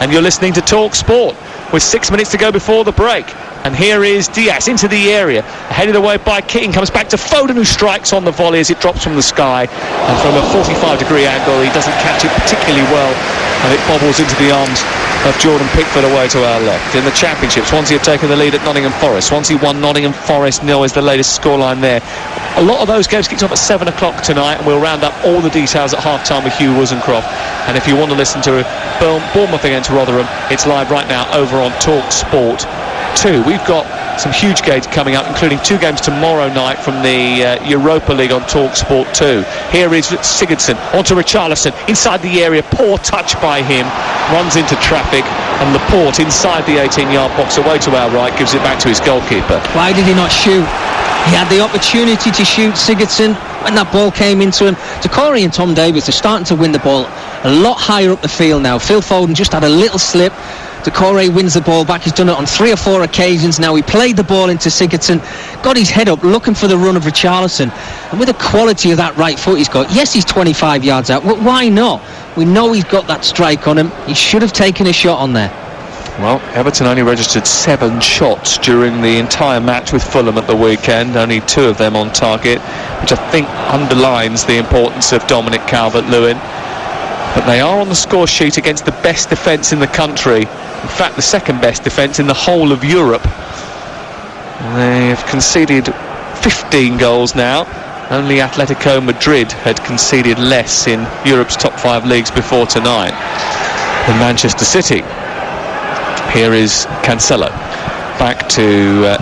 And you're listening to Talk Sport with 6 minutes to go before the break. And here is Diaz into the area, headed away by Keating, comes back to Foden, who strikes on the volley as it drops from the sky, and from a 45-degree angle he doesn't catch it particularly well, and it bobbles into the arms of Jordan Pickford away to our left. In the Championship, Swansea have taken the lead at Nottingham Forest. Swansea 1, Nottingham Forest 0 is the latest scoreline there. A lot of those games kicked off at 7 o'clock tonight, and we'll round up all the details at half-time with Hugh Wozencroft. And if you want to listen to Bournemouth against Rotherham, it's live right now over on Talk Sport 2. We've got some huge games coming up, including 2 games tomorrow night from the Europa League on Talk Sport 2. Here is Sigurdsson onto Richarlison inside the area, poor touch by him, runs into traffic, and Laporte inside the 18-yard box away to our right gives it back to his goalkeeper. Why did he not shoot? He had the opportunity to shoot, Sigurdsson, when that ball came into him. Doucouré and Tom Davies are starting to win the ball a lot higher up the field now. Phil Foden just had a little slip. Doucouré wins the ball back. He's done it on 3 or 4 occasions now. He played the ball into Sigurdsson, got his head up looking for the run of Richarlison, and with the quality of that right foot he's got, yes, he's 25 yards out, but why not? We know he's got that strike on him. He should have taken a shot on there. Well, Everton only registered 7 shots during the entire match with Fulham at the weekend, only 2 of them on target, which I think underlines the importance of Dominic Calvert-Lewin. But they are on the score sheet against the best defence in the country, in fact the second best defence in the whole of Europe. They have conceded 15 goals now. Only Atletico Madrid had conceded less in Europe's top 5 leagues before tonight than Manchester City. Here is Cancelo, back to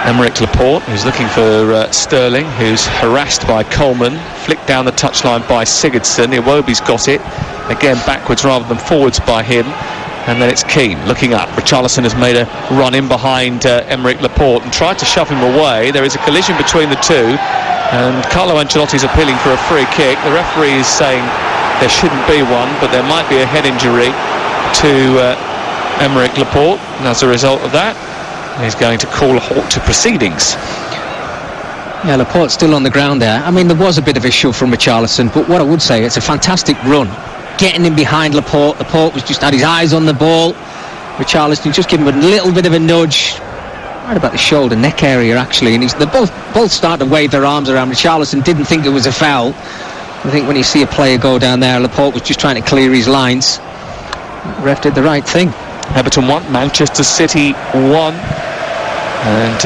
Aymeric Laporte, who's looking for Sterling, who's harassed by Coleman, flicked down the touchline by Sigurdsson. Iwobi's got it, again backwards rather than forwards by him, and then it's Keane looking up. Richarlison has made a run in behind Aymeric Laporte and tried to shove him away. There is a collision between the two, and Carlo Ancelotti's appealing for a free kick. The referee is saying there shouldn't be one, but there might be a head injury to Aymeric Laporte, and as a result of that he's going to call a halt to proceedings. Yeah, Laporte's still on the ground there. I mean, there was a bit of a shove from Richarlison, but what I would say, it's a fantastic run getting in behind Laporte. Laporte was just had his eyes on the ball. Richarlison just gave him a little bit of a nudge, right about the shoulder neck area actually, and they both started to wave their arms around. Richarlison didn't think it was a foul. I think when you see a player go down there, Laporte was just trying to clear his lines. The ref did the right thing. Everton 1, Manchester City 1, and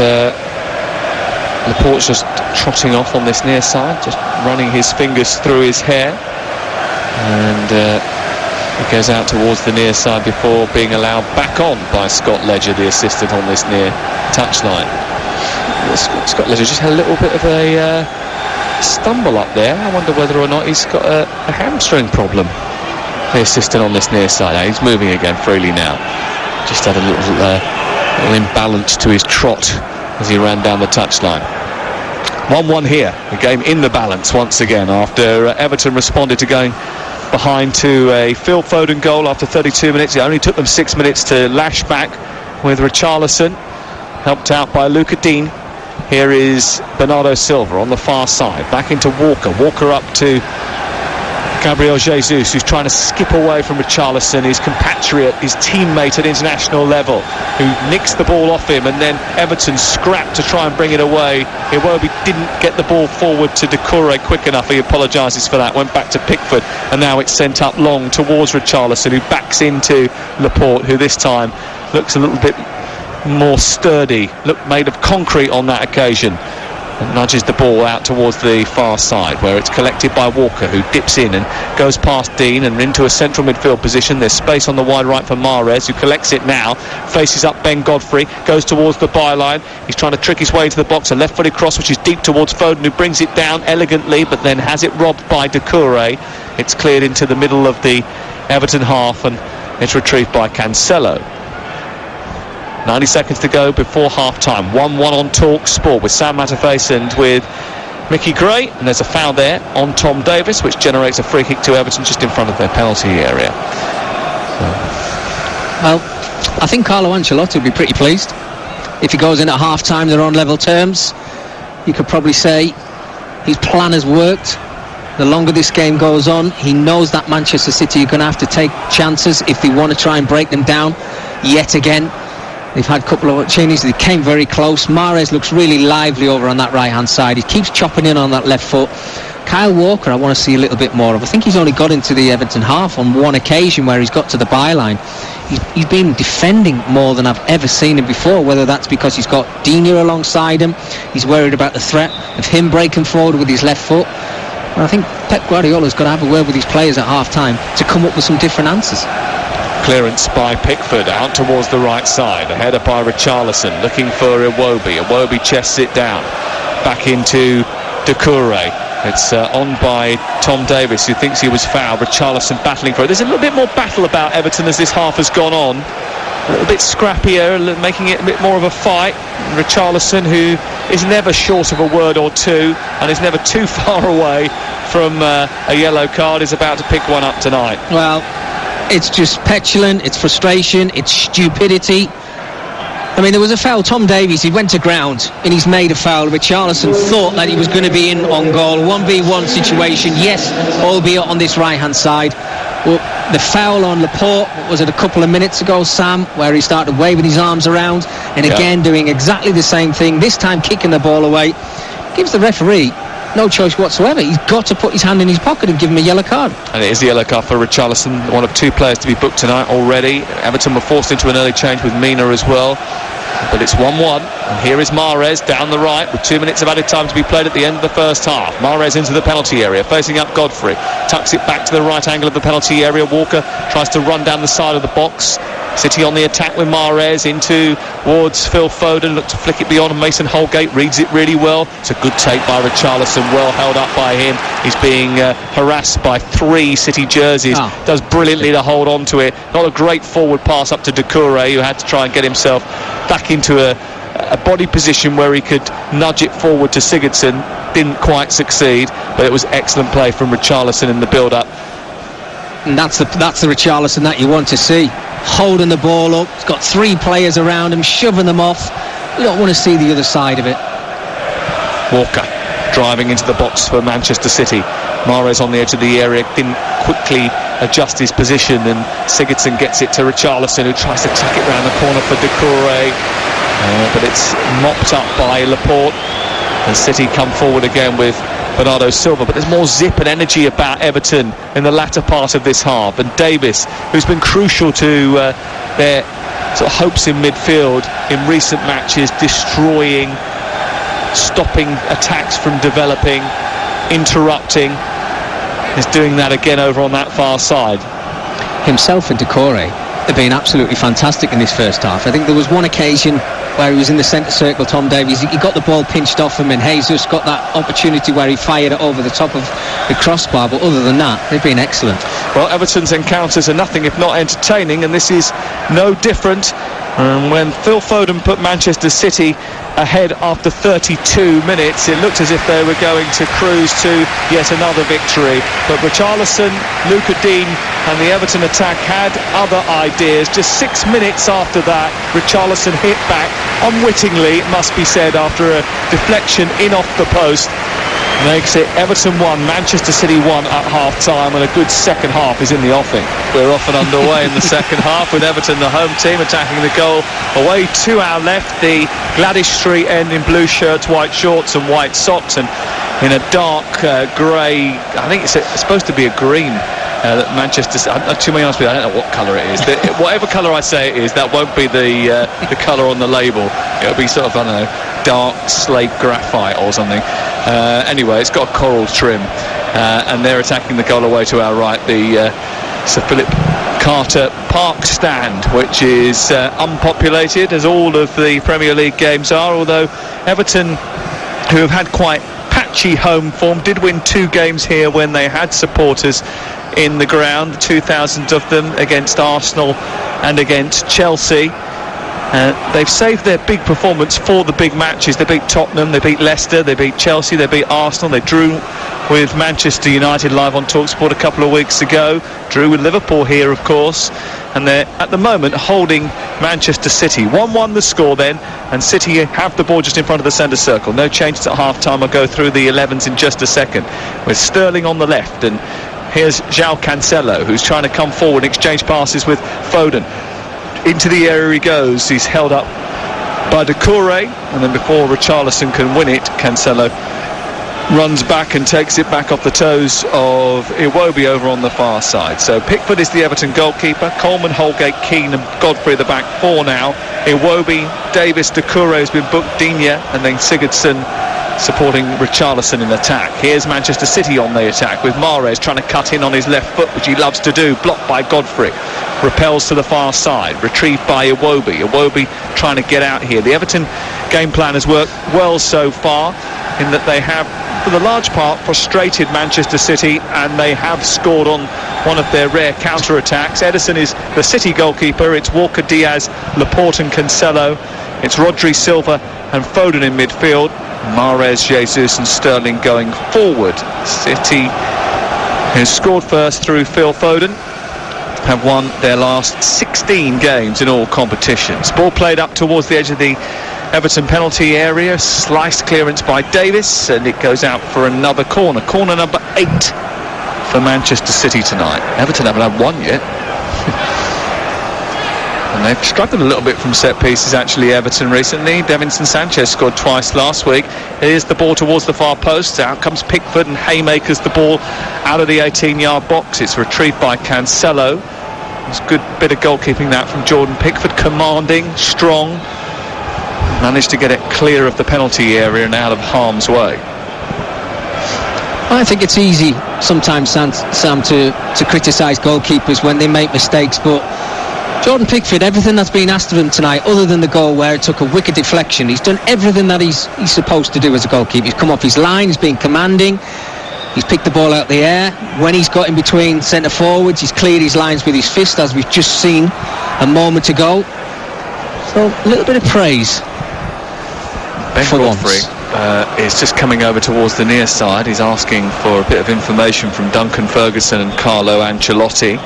Laporte's just trotting off on this near side, just running his fingers through his hair, and he goes out towards the near side before being allowed back on by Scott Ledger, the assistant, on this near touchline. Scott Ledger just had a little bit of a stumble up there. I wonder whether or not he's got a hamstring problem, the assistant on this near side. He's moving again freely now. Just had a little imbalance to his trot as he ran down the touchline. 1-1 here, the game in the balance once again after Everton responded to going behind to a Phil Foden goal after 32 minutes. It only took them 6 minutes to lash back with Richarlison, helped out by Luca Dean. Here is Bernardo Silva on the far side, back into Walker up to Gabriel Jesus, who's trying to skip away from Richarlison, his compatriot, his teammate at international level, who nicks the ball off him, and then Everton scrapped to try and bring it away. Iwobi didn't get the ball forward to Doucouré quick enough. He apologises for that, went back to Pickford, and now it's sent up long towards Richarlison, who backs into Laporte, who this time looks a little bit more sturdy, looked made of concrete on that occasion, and nudges the ball out towards the far side, where it's collected by Walker, who dips in and goes past Dean and into a central midfield position. There's space on the wide right for Mahrez, who collects it now, faces up Ben Godfrey, goes towards the byline. He's trying to trick his way into the box, a left-footed cross which is deep towards Foden, who brings it down elegantly, but then has it robbed by Doucouré. It's cleared into the middle of the Everton half, and it's retrieved by Cancelo. 90 seconds to go before half-time. 1-1 on Talk Sport with Sam Matterface and with Mickey Gray, and there's a foul there on Tom Davis, which generates a free kick to Everton just in front of their penalty area. Well, I think Carlo Ancelotti will be pretty pleased. If he goes in at half-time, they're on level terms. You could probably say his plan has worked. The longer this game goes on, he knows that Manchester City are going to have to take chances if they want to try and break them down yet again. They've had a couple of opportunities. They came very close. Mahrez looks really lively over on that right-hand side. He keeps chopping in on that left foot. Kyle Walker, I want to see a little bit more of. I think he's only got into the Everton half on one occasion where he's got to the byline. He's been defending more than I've ever seen him before, whether that's because he's got Digne alongside him. He's worried about the threat of him breaking forward with his left foot. And I think Pep Guardiola's got to have a word with his players at half-time to come up with some different answers. Clearance by Pickford out towards the right side. A header by Richarlison, looking for Iwobi. Iwobi chests it down. Back into Doucouré. It's on by Tom Davis, who thinks he was fouled. Richarlison battling for it. There's a little bit more battle about Everton as this half has gone on. A little bit scrappier, making it a bit more of a fight. Richarlison, who is never short of a word or two and is never too far away from a yellow card, is about to pick one up tonight. Well, it's just petulant, it's frustration, it's stupidity. I mean, there was a foul. Tom Davies, he went to ground and he's made a foul. Richarlison thought that he was going to be in on goal. 1v1 situation, yes, albeit on this right-hand side. Well, the foul on Laporte, was it a couple of minutes ago, Sam, where he started waving his arms around and again doing exactly the same thing, this time kicking the ball away. Gives the referee no choice whatsoever. He's got to put his hand in his pocket and give him a yellow card. And it is the yellow card for Richarlison, one of two players to be booked tonight already. Everton were forced into an early change with Mina as well. But it's 1-1, and here is Mahrez down the right with 2 minutes of added time to be played at the end of the first half. Mahrez into the penalty area, facing up Godfrey, tucks it back to the right angle of the penalty area. Walker tries to run down the side of the box. City on the attack with Mahrez into towards Phil Foden, look to flick it beyond. Mason Holgate reads it really well. It's a good take by Richarlison, well held up by him. He's being harassed by three City jerseys. Does brilliantly to hold on to it. Not a great forward pass up to Doucouré, who had to try and get himself back into a body position where he could nudge it forward to Sigurdsson. Didn't quite succeed, but it was excellent play from Richarlison in the build-up. And that's the Richarlison that you want to see. Holding the ball up, he's got three players around him, shoving them off. You don't want to see the other side of it. Walker driving into the box for Manchester City. Mahrez on the edge of the area, didn't quickly adjust his position, and Sigurdsson gets it to Richarlison, who tries to tuck it round the corner for Doucouré, but it's mopped up by Laporte, and City come forward again with Bernardo Silva. But there's more zip and energy about Everton in the latter part of this half, and Davis, who's been crucial to their sort of hopes in midfield in recent matches, destroying, stopping attacks from developing, interrupting, is doing that again over on that far side. Himself and Doucouré have been absolutely fantastic in this first half. I think there was one occasion where he was in the centre circle, Tom Davies, he got the ball pinched off him, and Jesus got that opportunity where he fired it over the top of the crossbar, but other than that, they've been excellent. Well, Everton's encounters are nothing if not entertaining, and this is no different. When Phil Foden put Manchester City ahead after 32 minutes, it looked as if they were going to cruise to yet another victory. But Richarlison, Luca Dean and the Everton attack had other ideas. Just 6 minutes after that, Richarlison hit back, unwittingly, it must be said, after a deflection in off the post. Makes it Everton 1, Manchester City 1 at half-time, and a good second half is in the offing. We're off and underway in the second half, with Everton, the home team, attacking the goal away to our left. The Gladys Street end in blue shirts, white shorts and white socks, and in a dark grey, I think it's supposed to be a green, Manchester. To be honest with you, I don't know what colour it is. Whatever colour I say it is, that won't be the colour on the label. It'll be sort of, I don't know, dark slate graphite or something. Anyway, it's got a coral trim, and they're attacking the goal away to our right, the Sir Philip Carter Park stand, which is unpopulated, as all of the Premier League games are, although Everton, who have had quite patchy home form, did win 2 games here when they had supporters in the ground, 2,000 of them against Arsenal and against Chelsea. They've saved their big performance for the big matches. They beat Tottenham, they beat Leicester, they beat Chelsea, they beat Arsenal, they drew with Manchester United live on TalkSport a couple of weeks ago, drew with Liverpool here, of course, and they're at the moment holding Manchester City. 1-1 the score then, and City have the ball just in front of the centre circle. No changes at half-time. I'll go through the 11s in just a second, with Sterling on the left, and here's João Cancelo, who's trying to come forward and exchange passes with Foden. Into the area he goes. He's held up by Doucouré, and then before Richarlison can win it, Cancelo runs back and takes it back off the toes of Iwobi over on the far side. So Pickford is the Everton goalkeeper, Coleman, Holgate, Keane and Godfrey the back 4 now. Iwobi, Davis, Doucouré has been booked, Digne, and then Sigurdsson supporting Richarlison in attack. Here's Manchester City on the attack, with Mahrez trying to cut in on his left foot, which he loves to do, blocked by Godfrey. Repels to the far side, retrieved by Iwobi trying to get out here. The Everton game plan has worked well so far, in that they have, for the large part, frustrated Manchester City, and they have scored on one of their rare counter-attacks. Ederson is the City goalkeeper. It's Walker, Diaz, Laporte and Cancelo. It's Rodri, Silva and Foden in midfield. Mahrez, Jesus and Sterling going forward. City, who's scored first through Phil Foden, have won their last 16 games in all competitions. Ball played up towards the edge of the Everton penalty area, sliced clearance by Davis, and it goes out for another corner. Corner number 8 for Manchester City tonight. Everton haven't had one yet. And they've struggled a little bit from set pieces, actually, Everton recently. Davinson Sanchez scored twice last week. Here's the ball towards the far post. Out comes Pickford, and haymakers the ball out of the 18-yard box. It's retrieved by Cancelo. It's a good bit of goalkeeping that from Jordan Pickford, commanding, strong. Managed to get it clear of the penalty area and out of harm's way. I think it's easy sometimes, Sam, to criticise goalkeepers when they make mistakes, but Jordan Pickford, everything that's been asked of him tonight, other than the goal where it took a wicked deflection, he's done everything that he's supposed to do as a goalkeeper. He's come off his line, he's been commanding, he's picked the ball out of the air. When he's got in between centre forwards, he's cleared his lines with his fist, as we've just seen a moment ago. So a little bit of praise. Ben Godfrey is just coming over towards the near side. He's asking for a bit of information from Duncan Ferguson and Carlo Ancelotti.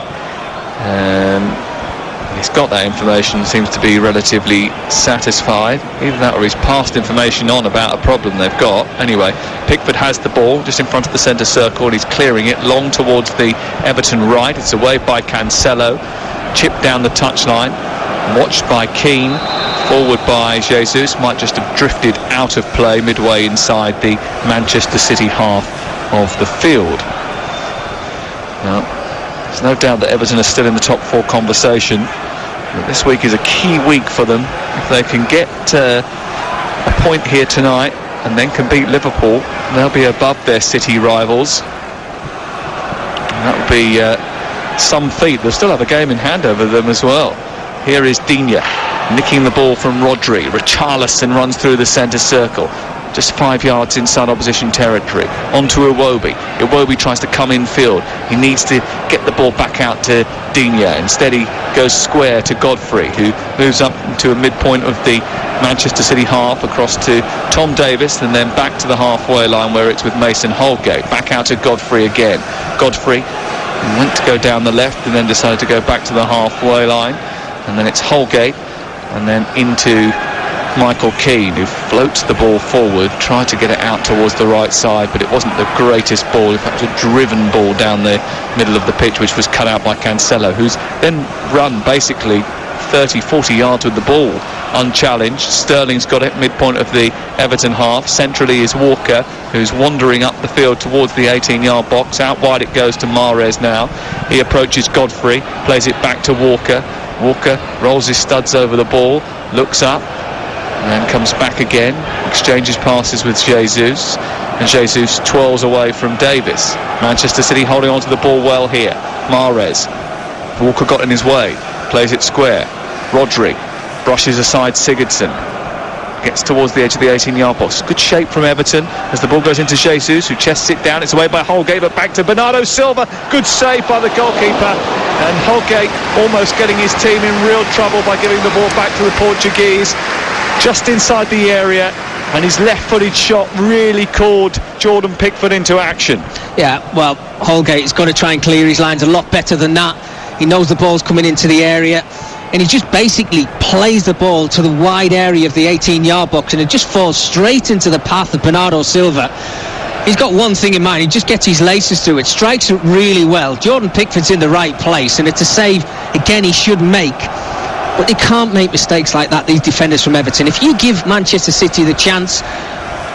He's got that information, seems to be relatively satisfied. Either that or he's passed information on about a problem they've got. Anyway, Pickford has the ball just in front of the centre circle and he's clearing it long towards the Everton right. It's away by Cancelo, chipped down the touchline, watched by Keane, forward by Jesus. Might just have drifted out of play midway inside the Manchester City half of the field. Now, there's no doubt that Everton are still in the top 4 conversation. But this week is a key week for them. If they can get a point here tonight and then can beat Liverpool, they'll be above their City rivals. And that would be some feat. They'll still have a game in hand over them as well. Here is Digne nicking the ball from Rodri. Richarlison runs through the centre circle, just 5 yards inside opposition territory. On to Iwobi. Iwobi tries to come in field. He needs to get the ball back out to Digne. Instead he goes square to Godfrey, who moves up to a midpoint of the Manchester City half, across to Tom Davis, and then back to the halfway line where it's with Mason Holgate. Back out to Godfrey again. Godfrey went to go down the left and then decided to go back to the halfway line. And then it's Holgate and then into Michael Keane, who floats the ball forward, tried to get it out towards the right side, but it wasn't the greatest ball. In fact, it was a driven ball down the middle of the pitch, which was cut out by Cancelo, who's then run basically 30-40 yards with the ball unchallenged. Sterling's got it midpoint of the Everton half. Centrally is Walker, who's wandering up the field towards the 18-yard box. Out wide it goes to Mahrez now. He approaches Godfrey, plays it back to Walker. Walker rolls his studs over the ball, looks up, and then comes back again, exchanges passes with Jesus, and Jesus twirls away from Davis. Manchester City holding on to the ball well here. Mahrez. Walker got in his way, plays it square. Rodri brushes aside Sigurdsson, gets towards the edge of the 18-yard box. Good shape from Everton as the ball goes into Jesus, who chests it down. It's away by Holgate, but back to Bernardo Silva. Good save by the goalkeeper, and Holgate almost getting his team in real trouble by giving the ball back to the Portuguese just inside the area, and his left-footed shot really called Jordan Pickford into action. Yeah, well, Holgate's got to try and clear his lines a lot better than that. He knows the ball's coming into the area, and he just basically plays the ball to the wide area of the 18-yard box, and it just falls straight into the path of Bernardo Silva. He's got one thing in mind: he just gets his laces through it, strikes it really well. Jordan Pickford's in the right place, and it's a save again he should make. But they can't make mistakes like that, these defenders from Everton. If you give Manchester City the chance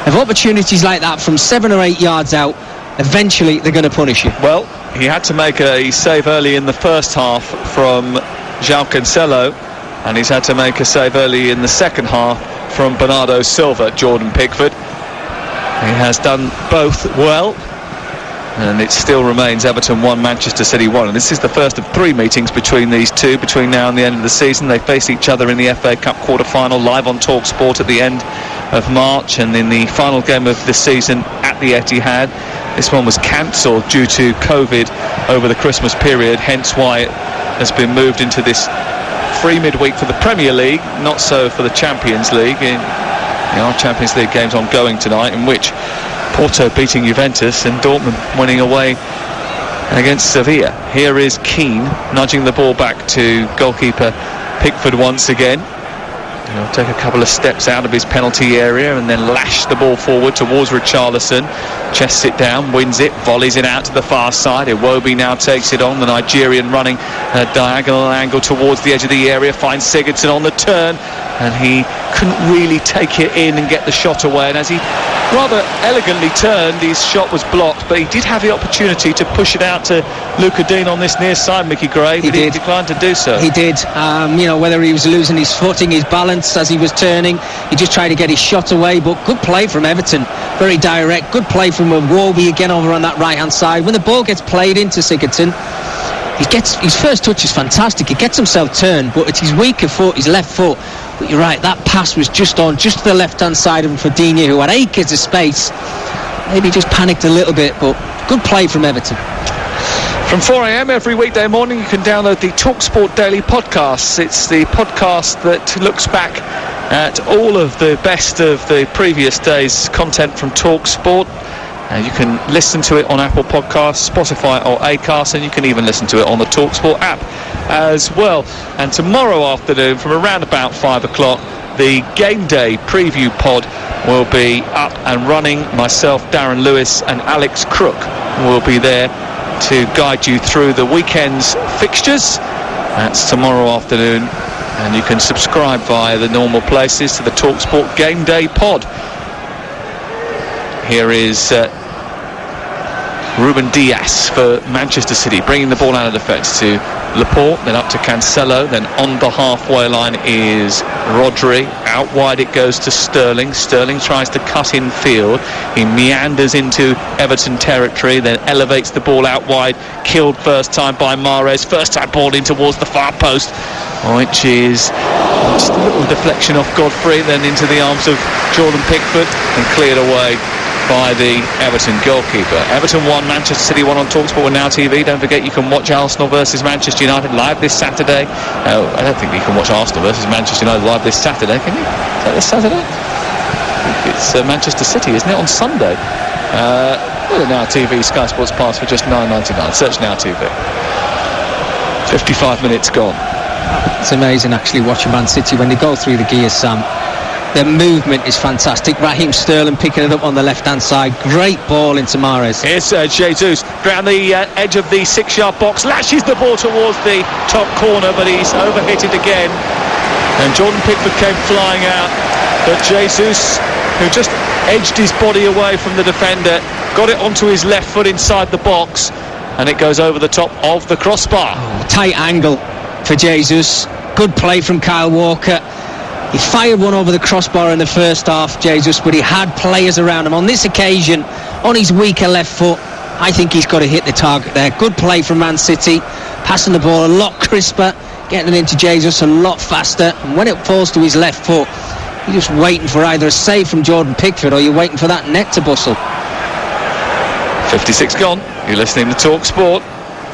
of opportunities like that from 7 or 8 yards out, eventually they're going to punish you. Well, he had to make a save early in the first half from João Cancelo, and he's had to make a save early in the second half from Bernardo Silva, Jordan Pickford. He has done both well, and it still remains Everton 1, Manchester City 1. And this is the first of 3 meetings between these two between now and the end of the season. They face each other in the FA Cup quarter-final live on TalkSport at the end of March, and in the final game of the season at the Etihad. This one was cancelled due to COVID over the Christmas period, hence why it has been moved into this free midweek for the Premier League, not so for the Champions League. There are Champions League games ongoing tonight, in which Porto beating Juventus and Dortmund winning away against Sevilla. Here is Keane nudging the ball back to goalkeeper Pickford once again. He'll take a couple of steps out of his penalty area and then lash the ball forward towards Richarlison. Chests it down, wins it, volleys it out to the far side. Iwobi now takes it on. The Nigerian running a diagonal angle towards the edge of the area, finds Sigurdsson on the turn, and he couldn't really take it in and get the shot away. And as he rather elegantly turned, his shot was blocked, but he did have the opportunity to push it out to Luca Dean on this near side, Mickey Gray, but he declined to do so. He did. Whether he was losing his footing, his balance as he was turning, he just tried to get his shot away. But good play from Everton, very direct. Good play from Iwobi again over on that right hand side. When the ball gets played into Sigurdsson, his first touch is fantastic. He gets himself turned, but it's his weaker foot, his left foot. But you're right, that pass was just to the left hand side of him for Digne, who had acres of space. Maybe just panicked a little bit, but good play from Everton. From 4 a.m. every weekday morning, you can download the TalkSport Daily Podcasts. It's the podcast that looks back at all of the best of the previous day's content from TalkSport. You can listen to it on Apple Podcasts, Spotify or Acast, and you can even listen to it on the TalkSport app as well. And tomorrow afternoon, from around about 5 o'clock, the Game Day preview pod will be up and running. Myself, Darren Lewis and Alex Crook will be there to guide you through the weekend's fixtures. That's tomorrow afternoon, and you can subscribe via the normal places to the TalkSport Game Day pod. Here is Ruben Dias for Manchester City, bringing the ball out of defence to Laporte, then up to Cancelo, then on the halfway line is Rodri. Out wide it goes to Sterling. Sterling tries to cut in field. He meanders into Everton territory, then elevates the ball out wide. Killed first time by Mahrez. First time ball in towards the far post, which is just a little deflection off Godfrey, then into the arms of Jordan Pickford and cleared away by the Everton goalkeeper. Everton 1, Manchester City 1 on TalkSport and Now TV. Don't forget you can watch Arsenal versus Manchester United live this Saturday. I don't think you can watch Arsenal versus Manchester United live this Saturday, can you? Is that this Saturday? It's Manchester City, isn't it, on Sunday? With a Now TV Sky Sports Pass for just $9.99. Search Now TV. 55 minutes gone. It's amazing actually watching Man City when they go through the gears, Sam. Their movement is fantastic. Raheem Sterling picking it up on the left-hand side. Great ball into Mahrez. Here's Jesus round the edge of the 6-yard box. Lashes the ball towards the top corner, but he's overhit it again. And Jordan Pickford came flying out. But Jesus, who just edged his body away from the defender, got it onto his left foot inside the box. And it goes over the top of the crossbar. Tight angle for Jesus. Good play from Kyle Walker. He fired one over the crossbar in the first half, Jesus, but he had players around him. On this occasion, on his weaker left foot, I think he's got to hit the target there. Good play from Man City, passing the ball a lot crisper, getting it into Jesus a lot faster. And when it falls to his left foot, you're just waiting for either a save from Jordan Pickford or you're waiting for that net to bustle. 56 gone. You're listening to TalkSport.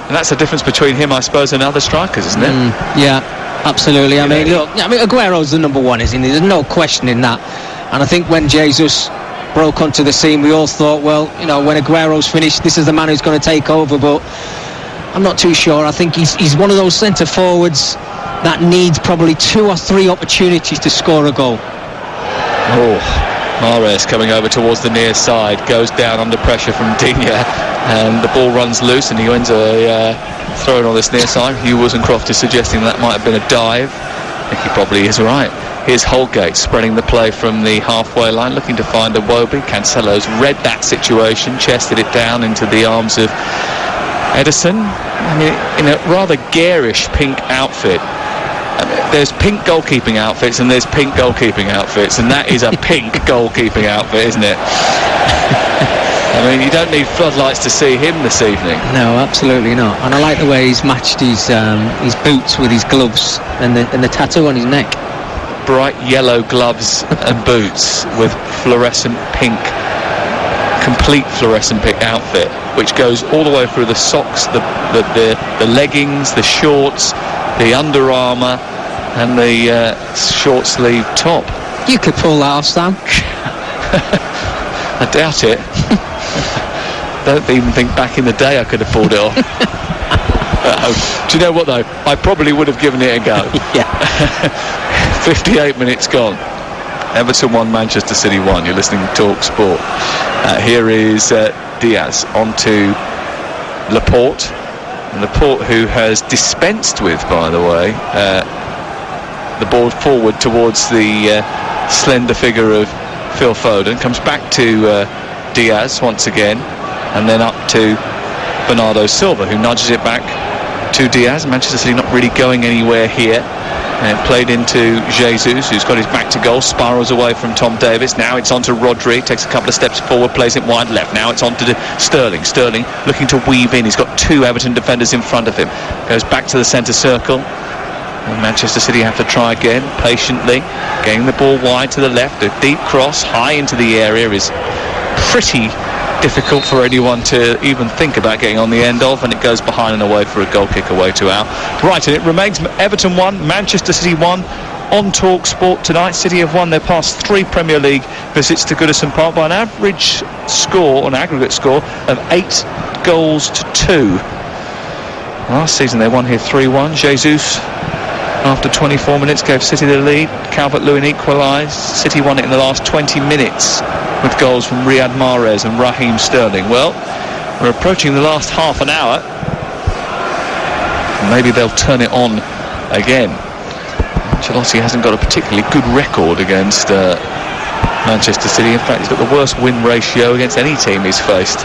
And that's the difference between him, I suppose, and other strikers, isn't it? Yeah. Absolutely. I mean, look, Aguero's the number one, isn't he? There's no question in that. And I think when Jesus broke onto the scene, we all thought, well, when Aguero's finished, this is the man who's going to take over. But I'm not too sure. I think he's one of those centre forwards that needs probably 2 or 3 opportunities to score a goal. Mahrez coming over towards the near side, goes down under pressure from Digne, and the ball runs loose, and he wins a throw on this near side. Hughes and Croft is suggesting that might have been a dive. I think he probably is right. Here's Holgate spreading the play from the halfway line, looking to find Iwobi. Cancelo's read that situation, chested it down into the arms of Ederson. I mean, in a rather garish pink outfit. There's pink goalkeeping outfits and there's pink goalkeeping outfits, and that is a pink goalkeeping outfit, isn't it? I mean, you don't need floodlights to see him this evening. No, absolutely not. And I like the way he's matched his boots with his gloves and the tattoo on his neck. Bright yellow gloves and boots with fluorescent pink, complete fluorescent pink outfit, which goes all the way through the socks, the leggings, the shorts, the Under Armour and the short sleeve top. You could pull that off, Sam. I doubt it. Don't even think back in the day I could have pulled it off. Do you know what though? I probably would have given it a go. Yeah. 58 minutes gone. Everton 1, Manchester City 1. You're listening to TalkSport. Here is Diaz onto Laporte. Laporte, who has dispensed with, by the way, the ball forward towards the slender figure of Phil Foden, comes back to Diaz once again, and then up to Bernardo Silva, who nudges it back to Diaz. Manchester City not really going anywhere here. And played into Jesus, who's got his back to goal, spirals away from Tom Davies. Now it's on to Rodri, takes a couple of steps forward, plays it wide left. Now it's on to Sterling. Sterling looking to weave in. He's got 2 Everton defenders in front of him. Goes back to the centre circle. And Manchester City have to try again, patiently. Getting the ball wide to the left. A deep cross high into the area is pretty difficult for anyone to even think about getting on the end of, and it goes behind and away for a goal kick away to out. Right, and it remains Everton 1, Manchester City 1 on Talk Sport tonight. City have won their past 3 Premier League visits to Goodison Park by an average score, an aggregate score of 8 goals to 2. Last season they won here 3-1. Jesus, after 24 minutes, gave City the lead. Calvert-Lewin equalised. City won it in the last 20 minutes with goals from Riyad Mahrez and Raheem Sterling. Well, we're approaching the last half an hour. Maybe they'll turn it on again. Ancelotti hasn't got a particularly good record against Manchester City. In fact, he's got the worst win ratio against any team he's faced.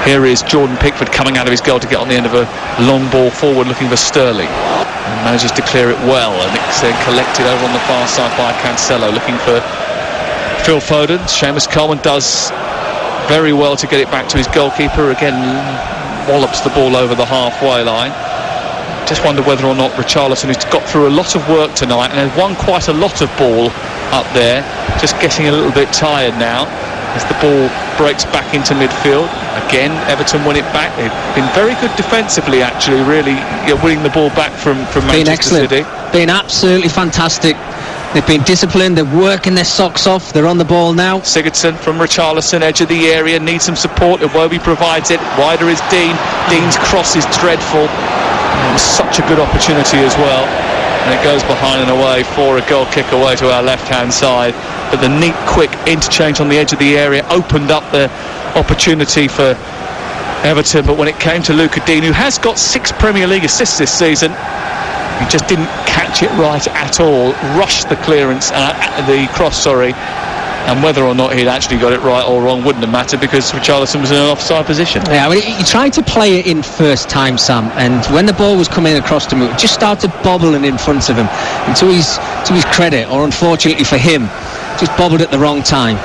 Here is Jordan Pickford coming out of his goal to get on the end of a long ball forward, looking for Sterling. And manages to clear it well, and it's then collected over on the far side by Cancelo, looking for Phil Foden. Seamus Coleman does very well to get it back to his goalkeeper. Again, wallops the ball over the halfway line. Just wonder whether or not Richarlison, who's got through a lot of work tonight and has won quite a lot of ball up there, just getting a little bit tired now as the ball breaks back into midfield. Again, Everton win it back. They've been very good defensively, actually, really, winning the ball back from Manchester City. Been absolutely fantastic. They've been disciplined, they're working their socks off, they're on the ball now. Sigurdsson from Richarlison, edge of the area, needs some support. Iwobi provides it. Wider is Dean. Dean's cross is dreadful. It was such a good opportunity as well. And it goes behind and away for a goal kick away to our left-hand side. But the neat, quick interchange on the edge of the area opened up the opportunity for Everton. But when it came to Luca Dean, who has got 6 Premier League assists this season, he just didn't catch it right at all. Rushed the clearance, the cross, and whether or not he'd actually got it right or wrong wouldn't have mattered, because Richarlison was in an offside position. Yeah, well, he tried to play it in first time, Sam, and when the ball was coming across to him, it just started bobbling in front of him. And to his credit, or unfortunately for him, just bobbled at the wrong time.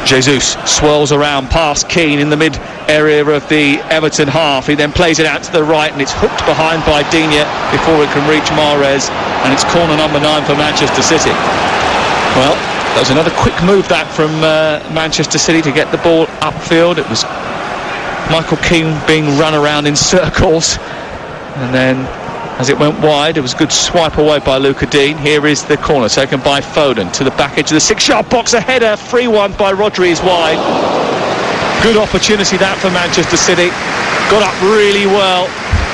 Jesus swirls around past Keane in the mid area of the Everton half. He then plays it out to the right, and it's hooked behind by Digne before it can reach Mahrez, and it's corner number 9 for Manchester City. Well, that was another quick move that from Manchester City to get the ball upfield. It was Michael Keane being run around in circles, and then as it went wide, it was a good swipe away by Luca Dean. Here is the corner taken by Foden to the back edge of the 6-yard box. A header, free one by Rodri is wide. Good opportunity that for Manchester City. Got up really well.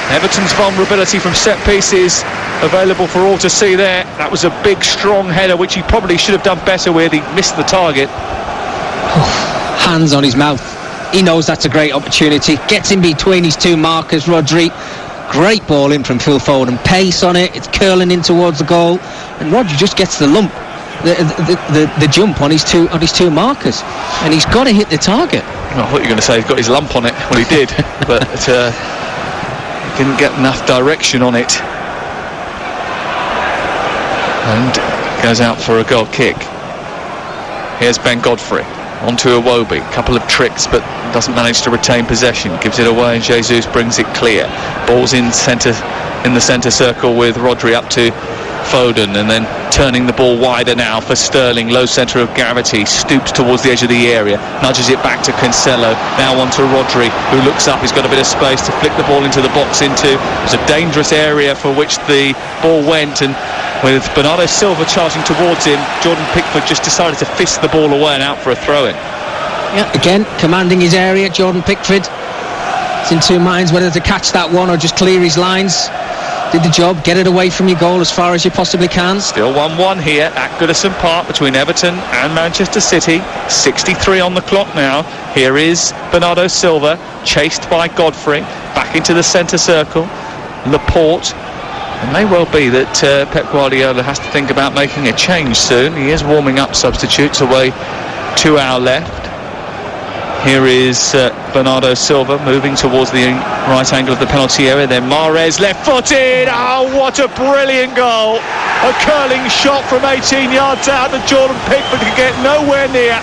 Everton's vulnerability from set pieces available for all to see there. That was a big, strong header, which he probably should have done better with. He missed the target. Hands on his mouth. He knows that's a great opportunity. Gets in between his 2 markers, Rodri. Great ball in from Phil Foden. Pace on it. It's curling in towards the goal, and Rodri just gets the lump, the jump on his two markers, and he's got to hit the target. I thought you were going to say he's got his lump on it. Well, he did, but he didn't get enough direction on it, and goes out for a goal kick. Here's Ben Godfrey onto Iwobi. Couple of tricks, but doesn't manage to retain possession. Gives it away, and Jesus brings it clear. Ball's in the centre circle with Rodri up to Foden, and then turning the ball wider now for Sterling. Low centre of gravity, stoops towards the edge of the area, nudges it back to Cancelo. Now on to Rodri, who looks up. He's got a bit of space to flick the ball into the box into. It was a dangerous area for which the ball went, and with Bernardo Silva charging towards him, Jordan Pickford just decided to fist the ball away and out for a throw-in. Yeah, again, commanding his area, Jordan Pickford. It's in 2 minds whether to catch that one or just clear his lines. Did the job, get it away from your goal as far as you possibly can. Still 1-1 here at Goodison Park between Everton and Manchester City. 63 on the clock now. Here is Bernardo Silva, chased by Godfrey, back into the centre circle. Laporte. It may well be that Pep Guardiola has to think about making a change soon. He is warming up substitutes away to our left. Here is Bernardo Silva moving towards the right angle of the penalty area. Then Mahrez, left-footed. Oh, what a brilliant goal. A curling shot from 18 yards out that Jordan Pickford could get nowhere near.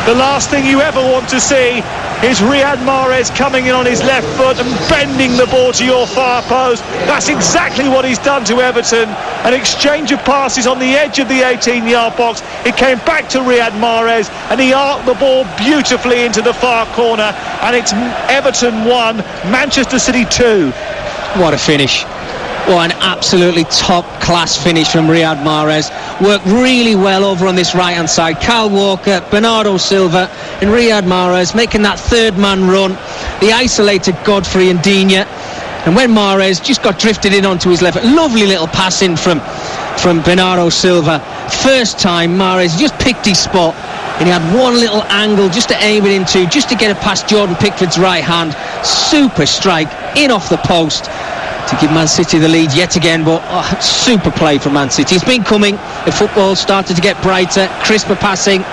The last thing you ever want to see is Riyad Mahrez coming in on his left foot and bending the ball to your far post. That's exactly what he's done to Everton. An exchange of passes on the edge of the 18-yard box. It came back to Riyad Mahrez, and he arced the ball beautifully into the far corner. And it's Everton 1, Manchester City 2. What a finish. Oh, an absolutely top-class finish from Riyad Mahrez. Worked really well over on this right-hand side. Kyle Walker, Bernardo Silva and Riyad Mahrez making that third-man run. The isolated Godfrey and Digne. And when Mahrez just got drifted in onto his left, lovely little passing from Bernardo Silva. First time Mahrez just picked his spot, and he had one little angle just to aim it into, just to get it past Jordan Pickford's right hand. Super strike in off the post to give Man City the lead yet again, but super play from Man City. It's been coming. The football started to get brighter, crisper passing,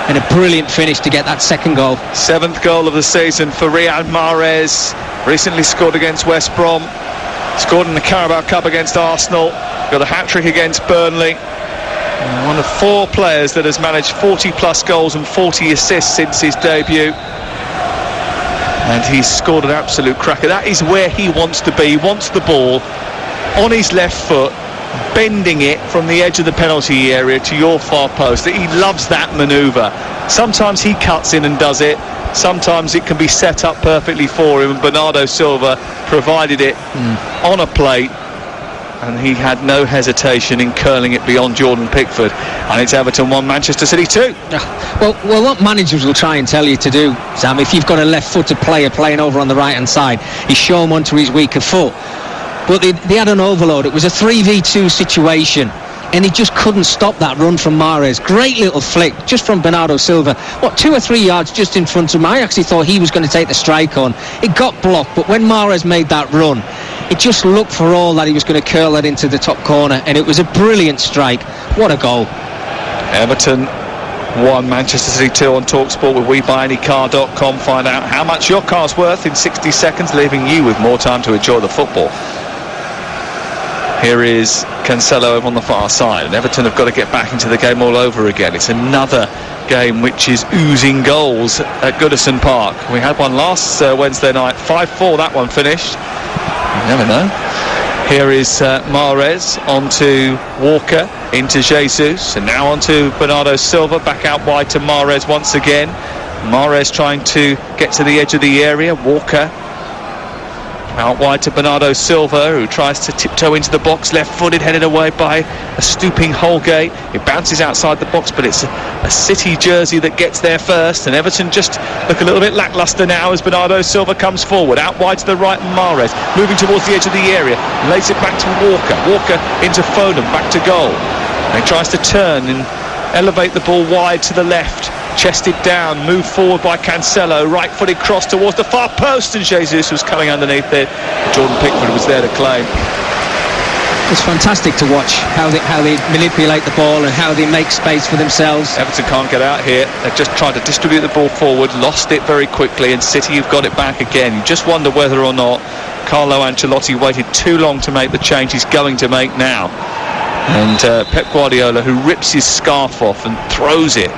and a brilliant finish to get that second goal. 7th goal of the season for Riyad Mahrez. Recently scored against West Brom, scored in the Carabao Cup against Arsenal, got a hat-trick against Burnley. One of 4 players that has managed 40 plus goals and 40 assists since his debut. And he's scored an absolute cracker. That is where he wants to be. He wants the ball on his left foot, bending it from the edge of the penalty area to your far post. He loves that manoeuvre. Sometimes he cuts in and does it. Sometimes it can be set up perfectly for him. And Bernardo Silva provided it on a plate. And he had no hesitation in curling it beyond Jordan Pickford. And it's Everton 1, Manchester City 2. Well, what managers will try and tell you to do, Sam, if you've got a left-footed player playing over on the right-hand side, is show him onto his weaker foot. But they had an overload. It was a 3v2 situation, and he just couldn't stop that run from Mahrez. Great little flick just from Bernardo Silva. 2 or 3 yards just in front of him. I actually thought he was going to take the strike on. It got blocked, but when Mahrez made that run, it just looked for all that he was going to curl that into the top corner, and it was a brilliant strike. What a goal. Everton 1, Manchester City 2 on TalkSport with WeBuyAnyCar.com. Find out how much your car's worth in 60 seconds, leaving you with more time to enjoy the football. Here is Cancelo over on the far side, and Everton have got to get back into the game all over again. It's another game which is oozing goals at Goodison Park. We had one last Wednesday night, 5-4 that one finished. You never know. Here is Mahrez onto Walker, into Jesus, and now onto Bernardo Silva, back out wide to Mahrez once again. Mahrez trying to get to the edge of the area. Walker out wide to Bernardo Silva, who tries to tiptoe into the box, left-footed, headed away by a stooping Holgate. It bounces outside the box, but it's a City jersey that gets there first, and Everton just look a little bit lacklustre now as Bernardo Silva comes forward, out wide to the right, Mahrez moving towards the edge of the area, lays it back to Walker into Foden, back to goal, and he tries to turn and elevate the ball wide to the left. Chested down, moved forward by Cancelo, right-footed cross towards the far post, and Jesus was coming underneath it. Jordan Pickford was there to claim. It's fantastic to watch how they manipulate the ball and how they make space for themselves. Everton can't get out here. They've just tried to distribute the ball forward, lost it very quickly, and City have got it back again. You just wonder whether or not Carlo Ancelotti waited too long to make the change he's going to make now. And Pep Guardiola, who rips his scarf off and throws it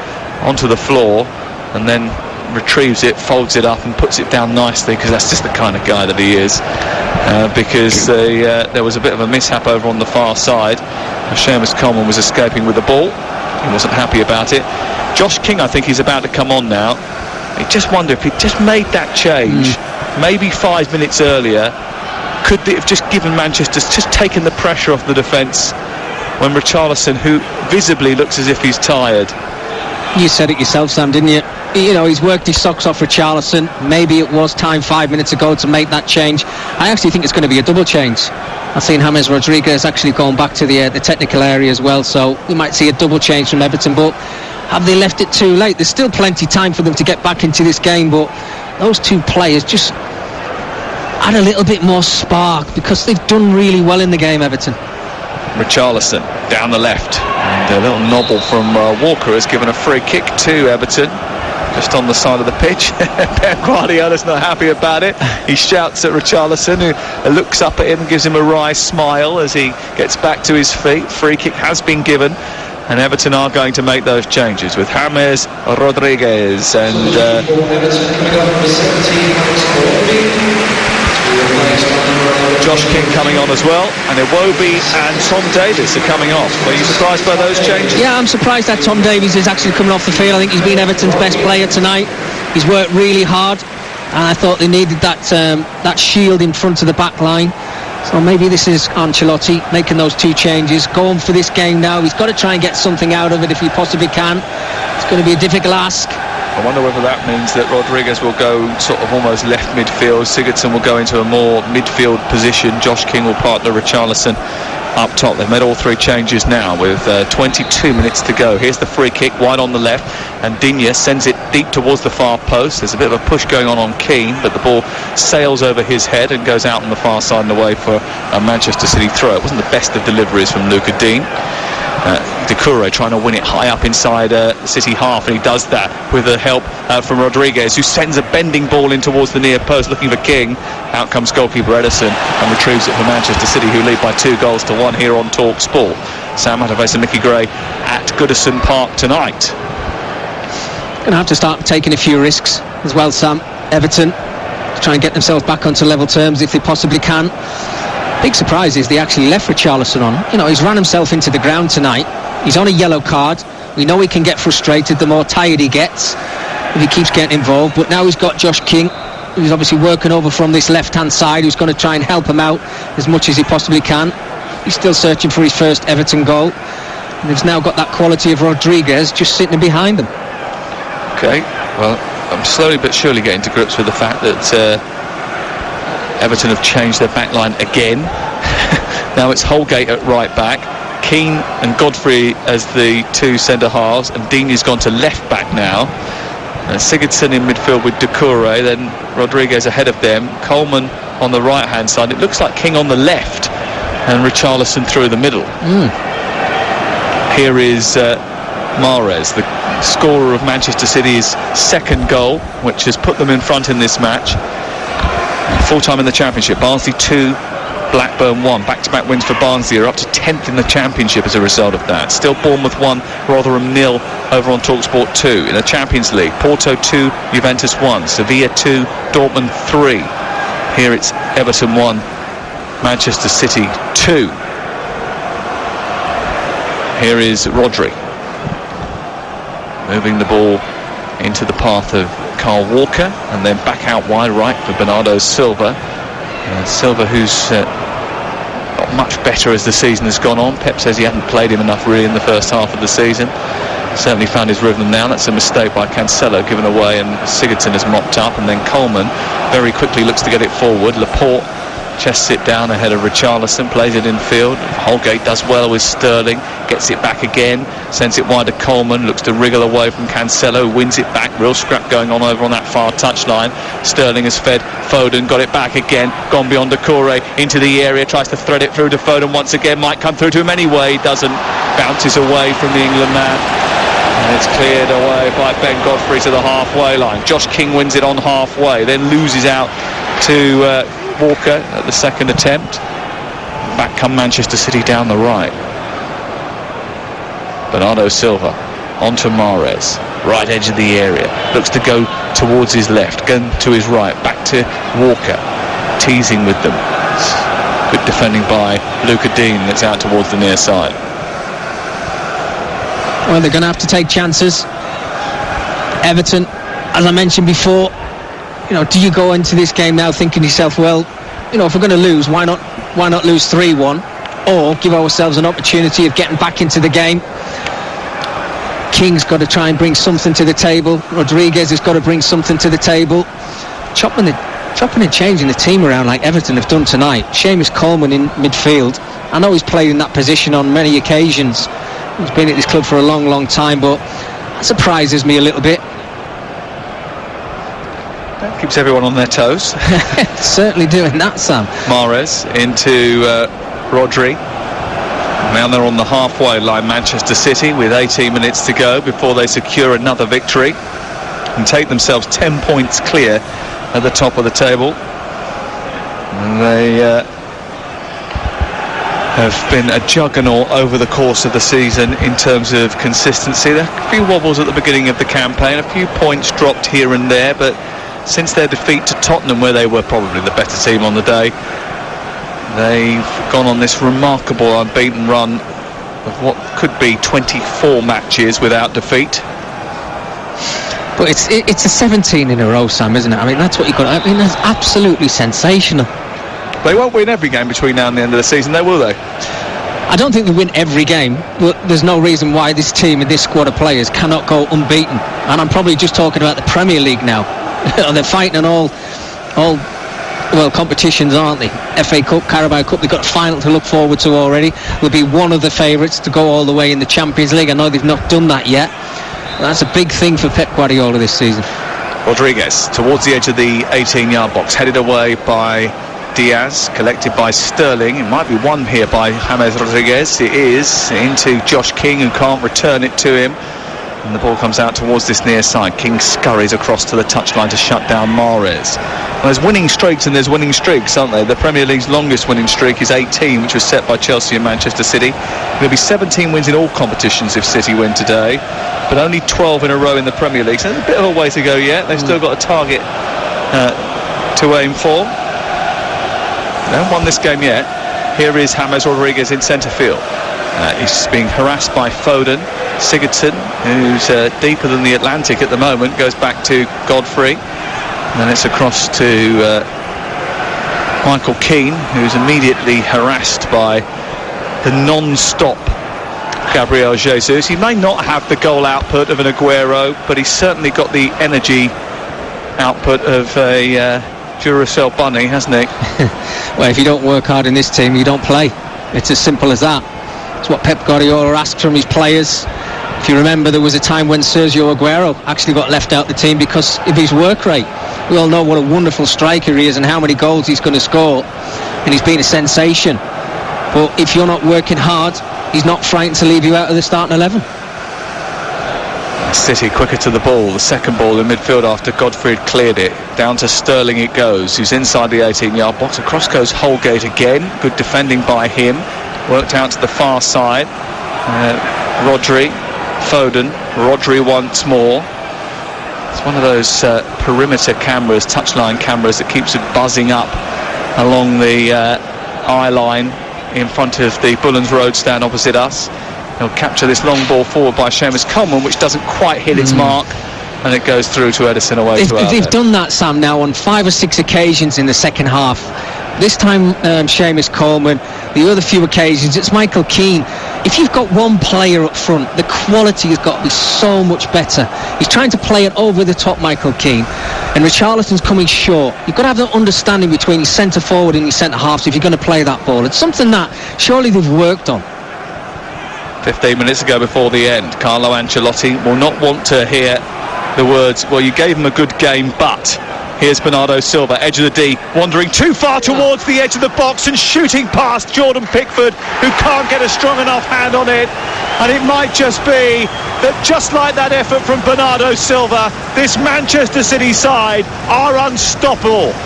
onto the floor and then retrieves it, folds it up and puts it down nicely, because that's just the kind of guy that he is. Because there was a bit of a mishap over on the far side. Seamus Coleman was escaping with the ball. He wasn't happy about it. Josh King, I think he's about to come on now. I just wonder if he'd just made that change maybe 5 minutes earlier, could they have just given Manchester, just taken the pressure off the defence when Richarlison, who visibly looks as if he's tired. You said it yourself, Sam, didn't you? You know, he's worked his socks off Richarlison. Maybe it was time 5 minutes ago to make that change. I actually think it's going to be a double change. I've seen James Rodriguez actually going back to the technical area as well, so we might see a double change from Everton. But have they left it too late? There's still plenty of time for them to get back into this game, but those two players just add a little bit more spark, because they've done really well in the game, Everton. Richarlison down the left, and a little nobble from Walker has given a free kick to Everton just on the side of the pitch. Pep Guardiola's not happy about it. He shouts at Richarlison, who looks up at him and gives him a wry smile as he gets back to his feet. Free kick has been given, and Everton are going to make those changes with James Rodriguez and Josh King coming on as well, and Iwobi and Tom Davies are coming off. Were you surprised by those changes? Yeah, I'm surprised that Tom Davies is actually coming off the field. I think he's been Everton's best player tonight. He's worked really hard, and I thought they needed that shield in front of the back line. So maybe this is Ancelotti making those 2 changes, going for this game now. He's got to try and get something out of it if he possibly can. It's going to be a difficult ask. I wonder whether that means that Rodriguez will go sort of almost left midfield, Sigurdsson will go into a more midfield position, Josh King will partner Richarlison up top. They've made all 3 changes now with 22 minutes to go. Here's the free kick, wide on the left, and Digne sends it deep towards the far post. There's a bit of a push going on Keane, but the ball sails over his head and goes out on the far side and away for a Manchester City throw. It wasn't the best of deliveries from Luca Dean. Doucouré trying to win it high up inside the City half, and he does that with the help from Rodriguez, who sends a bending ball in towards the near post looking for King. Out comes goalkeeper Ederson and retrieves it for Manchester City, who lead by 2-1 here on Talk Sport. Sam Matterface and Mickey Gray at Goodison Park tonight. Going to have to start taking a few risks as well, Sam. Everton to try and get themselves back onto level terms if they possibly can. Big surprise is they actually left Richarlison on. You know, he's run himself into the ground tonight. He's on a yellow card. We know he can get frustrated the more tired he gets if he keeps getting involved. But now he's got Josh King, who's obviously working over from this left-hand side, who's going to try and help him out as much as he possibly can. He's still searching for his first Everton goal. And he's now got that quality of Rodriguez just sitting behind them. OK, well, I'm slowly but surely getting to grips with the fact that Everton have changed their back line again. Now it's Holgate at right back, Keane and Godfrey as the 2 centre halves, and Digne's gone to left back now. And Sigurdsson in midfield with Doucouré, then Rodriguez ahead of them, Coleman on the right hand side. It looks like King on the left and Richarlison through the middle. Here is Mahrez, the scorer of Manchester City's 2nd goal, which has put them in front in this match. Full time in the Championship, Barnsley 2, Blackburn 1. Back-to-back wins for Barnsley, are up to 10th in the Championship as a result of that. Still Bournemouth 1, Rotherham 0 over on TalkSport 2. In the Champions League, Porto 2, Juventus 1, Sevilla 2, Dortmund 3. Here it's Everton 1, Manchester City 2. Here is Rodri, moving the ball into the path of Kyle Walker, and then back out wide right for Bernardo Silva. Silva, who's got much better as the season has gone on. Pep says he hadn't played him enough really in the first half of the season. Certainly found his rhythm now. That's a mistake by Cancelo given away, and Sigurdsson has mopped up, and then Coleman very quickly looks to get it forward. Laporte chests it down ahead of Richarlison, plays it in field. Holgate does well with Sterling, gets it back again, sends it wide to Coleman, looks to wriggle away from Cancelo, wins it back. Real scrap going on over on that far touchline. Sterling has fed Foden, got it back again, gone beyond Doucouré into the area, tries to thread it through to Foden once again, might come through to him anyway, doesn't, bounces away from the England man. And it's cleared away by Ben Godfrey to the halfway line. Josh King wins it on halfway, then loses out to Walker at the 2nd attempt. Back come Manchester City down the right. Bernardo Silva onto Mahrez, right edge of the area, looks to go towards his left, going to his right, back to Walker, teasing with them. Good defending by Luca Dean, that's out towards the near side. Well, they're going to have to take chances. Everton, as I mentioned before, you know, do you go into this game now thinking to yourself, well, you know, if we're going to lose, why not lose 3-1, or give ourselves an opportunity of getting back into the game? King's got to try and bring something to the table. Rodriguez has got to bring something to the table. Chopping and changing the team around like Everton have done tonight. Seamus Coleman in midfield. I know he's played in that position on many occasions. He's been at this club for a long, long time, but that surprises me a little bit. That keeps everyone on their toes. Certainly doing that, Sam. Mahrez into Rodri. Now they're on the halfway line, Manchester City, with 18 minutes to go before they secure another victory and take themselves 10 points clear at the top of the table. And they have been a juggernaut over the course of the season in terms of consistency. There are a few wobbles at the beginning of the campaign, a few points dropped here and there, but since their defeat to Tottenham, where they were probably the better team on the day, they've gone on this remarkable unbeaten run of what could be 24 matches without defeat. But it's a 17 in a row, Sam, isn't it? I mean, that's what you've got. I mean, that's absolutely sensational. They won't win every game between now and the end of the season, though, will they? I don't think they win every game, but there's no reason why this team and this squad of players cannot go unbeaten. And I'm probably just talking about the Premier League now. They're fighting on all competitions, aren't they? FA Cup, Carabao Cup, they've got a final to look forward to already. They'll be one of the favourites to go all the way in the Champions League. I know they've not done that yet. That's a big thing for Pep Guardiola this season. Rodriguez towards the edge of the 18-yard box, headed away by Diaz, collected by Sterling. It might be won here by James Rodriguez. It is into Josh King, who can't return it to him. And the ball comes out towards this near side. King scurries across to the touchline to shut down Mahrez. Well, there's winning streaks and there's winning streaks, aren't there? The Premier League's longest winning streak is 18, which was set by Chelsea and Manchester City. There'll be 17 wins in all competitions if City win today, but only 12 in a row in the Premier League. So there's a bit of a way to go yet. They've still got a target to aim for. They haven't won this game yet. Here is James Rodriguez in centre field. He's being harassed by Foden. Sigurdsson, who's deeper than the Atlantic at the moment, goes back to Godfrey. And then it's across to Michael Keane, who's immediately harassed by the non-stop Gabriel Jesus. He may not have the goal output of an Aguero, but he's certainly got the energy output of a Duracell bunny, hasn't he? Well, if you don't work hard in this team, you don't play. It's as simple as that. It's what Pep Guardiola asks from his players. If you remember, there was a time when Sergio Aguero actually got left out the team because of his work rate. We all know what a wonderful striker he is and how many goals he's going to score, and he's been a sensation. But if you're not working hard, he's not frightened to leave you out of the starting 11. City quicker to the ball. The second ball in midfield after Godfrey had cleared it. Down to Sterling it goes, who's inside the 18-yard box. Across goes Holgate again. Good defending by him. Worked out to the far side. Rodri, Foden, Rodri once more. It's one of those perimeter cameras, touchline cameras, that keeps it buzzing up along the eye line in front of the Bullens Road stand opposite us. He'll capture this long ball forward by Seamus Coleman, which doesn't quite hit its mark, and it goes through to Edison away to outlet. They've done that, Sam, now on 5 or 6 occasions in the second half. This time Seamus Coleman, the other few occasions it's Michael Keane. If you've got one player up front, the quality has got to be so much better. He's trying to play it over the top, Michael Keane, and Richarlison's coming short. You've got to have that understanding between your centre forward and your centre halves if you're going to play that ball. It's something that surely they've worked on. 15 minutes ago before the end, Carlo Ancelotti will not want to hear the words, well, you gave him a good game, but... Here's Bernardo Silva, edge of the D, wandering too far towards the edge of the box and shooting past Jordan Pickford, who can't get a strong enough hand on it. And it might just be that, just like that effort from Bernardo Silva, this Manchester City side are unstoppable.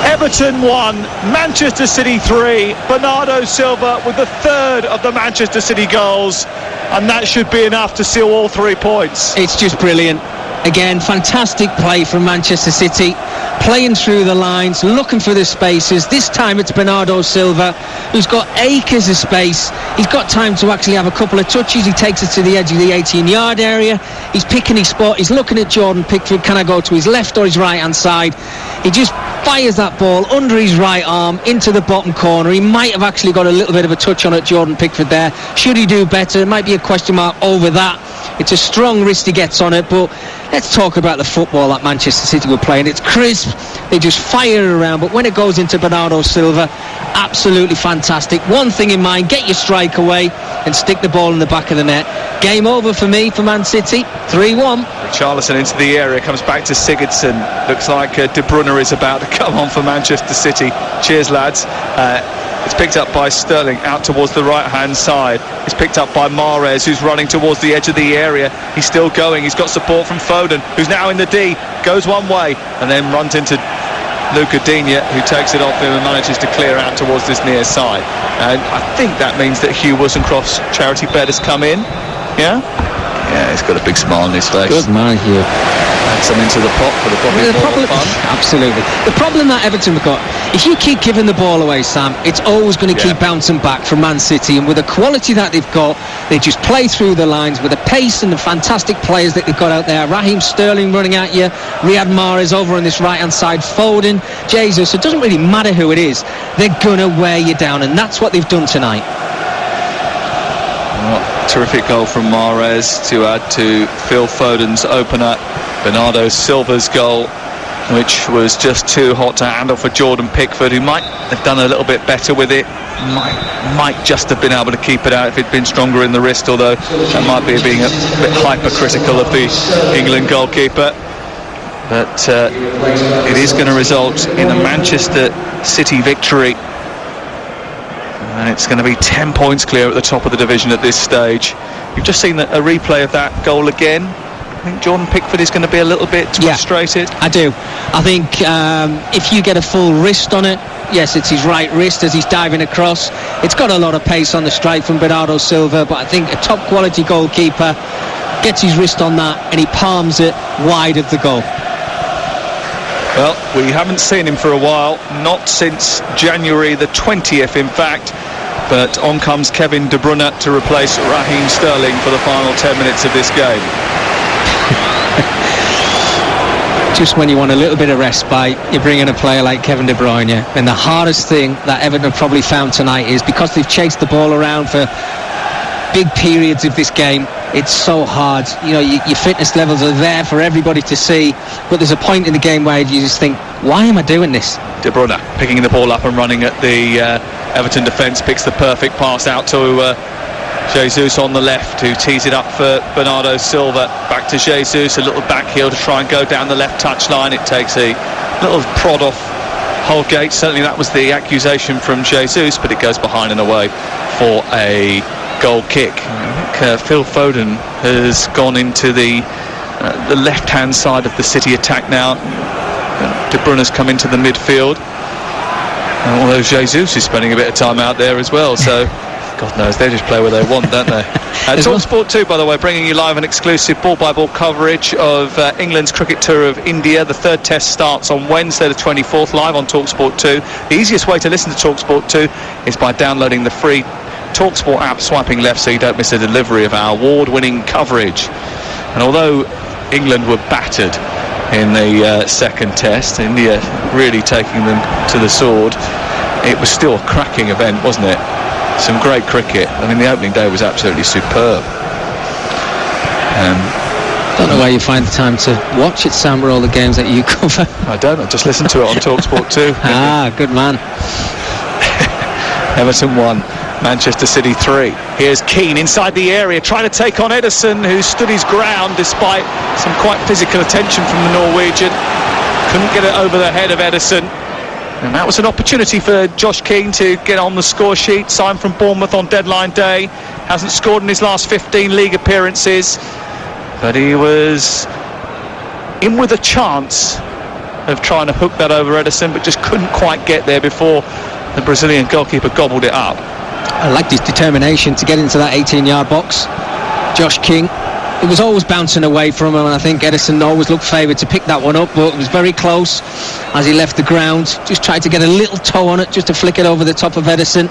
Everton 1, Manchester City 3, Bernardo Silva with the third of the Manchester City goals, and that should be enough to seal all 3 points. It's just brilliant. Again, fantastic play from Manchester City, playing through the lines, looking for the spaces. This time it's Bernardo Silva, who's got acres of space. He's got time to actually have a couple of touches. He takes it to the edge of the 18-yard area. He's picking his spot. He's looking at Jordan Pickford. Can I go to his left or his right-hand side? He just fires that ball under his right arm into the bottom corner. He might have actually got a little bit of a touch on it, Jordan Pickford there. Should he do better? It might be a question mark over that. It's a strong wrist he gets on it, but let's talk about the football that Manchester City were playing. It's crisp, they just fire it around, but when it goes into Bernardo Silva, absolutely fantastic. One thing in mind, get your strike away and stick the ball in the back of the net. Game over for me, for Man City, 3-1. Richarlison into the area, comes back to Sigurdsson. Looks like De Bruyne is about to come on for Manchester City. Cheers, lads. It's picked up by Sterling, out towards the right-hand side. It's picked up by Mahrez, who's running towards the edge of the area. He's still going. He's got support from Foden, who's now in the D. Goes one way and then runs into Luca Digne, who takes it off him and manages to clear out towards this near side. And I think that means that Hugh Wilson-Croft's charity bet has come in. Yeah? Yeah, he's got a big smile on his face. Good man, Hugh. Add some into the pot for the Bobby Moore fund. Absolutely. The problem that Everton have got, if you keep giving the ball away, Sam, it's always going to keep bouncing back from Man City, and with the quality that they've got, they just play through the lines with the pace and the fantastic players that they've got out there. Raheem Sterling running at you, Riyad Mahrez over on this right hand side, Foden, Jesus. It doesn't really matter who it is, they're going to wear you down, and that's what they've done tonight. Well, terrific goal from Mahrez to add to Phil Foden's opener. Bernardo Silva's goal, which was just too hot to handle for Jordan Pickford, who might have done a little bit better with it, might just have been able to keep it out if he'd been stronger in the wrist, although that might be being a bit hypercritical of the England goalkeeper. But it is going to result in a Manchester City victory, and it's going to be 10 points clear at the top of the division at this stage. You've just seen a replay of that goal again. I think Jordan Pickford is going to be a little bit frustrated. I do. I think if you get a full wrist on it, yes, it's his right wrist as he's diving across. It's got a lot of pace on the strike from Bernardo Silva, but I think a top quality goalkeeper gets his wrist on that and he palms it wide of the goal. Well, we haven't seen him for a while, not since January the 20th in fact, but on comes Kevin De Bruyne to replace Raheem Sterling for the final 10 minutes of this game. Just when you want a little bit of respite, you bring in a player like Kevin De Bruyne, and the hardest thing that Everton have probably found tonight is because they've chased the ball around for big periods of this game, it's so hard. You know, your fitness levels are there for everybody to see, but there's a point in the game where you just think, why am I doing this? De Bruyne picking the ball up and running at the Everton defence, picks the perfect pass out to Jesus on the left, who tees it up for Bernardo Silva. Back to Jesus, a little back heel to try and go down the left touchline. It takes a little prod off Holgate. Certainly that was the accusation from Jesus, but it goes behind and away for a goal kick. I think Phil Foden has gone into the left-hand side of the City attack now. De Bruyne's come into the midfield, although Jesus is spending a bit of time out there as well, so God knows, they just play where they want, don't they? TalkSport 2, by the way, bringing you live and exclusive ball-by-ball coverage of England's cricket tour of India. The third test starts on Wednesday the 24th, live on TalkSport 2. The easiest way to listen to TalkSport 2 is by downloading the free TalkSport app, swiping left so you don't miss a delivery of our award-winning coverage. And although England were battered in the second test, India really taking them to the sword, it was still a cracking event, wasn't it? Some great cricket. I mean, the opening day was absolutely superb. Don't know where you find the time to watch it, Sam, with all the games that you cover. I don't. I just listen to it on TalkSport 2. Good man. Everton 1, Manchester City 3. Here's Keane inside the area, trying to take on Ederson, who stood his ground despite some quite physical attention from the Norwegian. Couldn't get it over the head of Ederson. And that was an opportunity for Josh Keane to get on the score sheet. Signed from Bournemouth on deadline day. Hasn't scored in his last 15 league appearances. But he was in with a chance of trying to hook that over Ederson, but just couldn't quite get there before the Brazilian goalkeeper gobbled it up. I liked his determination to get into that 18-yard box. Josh King, it was always bouncing away from him, and I think Ederson always looked favoured to pick that one up, but it was very close as he left the ground. Just tried to get a little toe on it, just to flick it over the top of Ederson.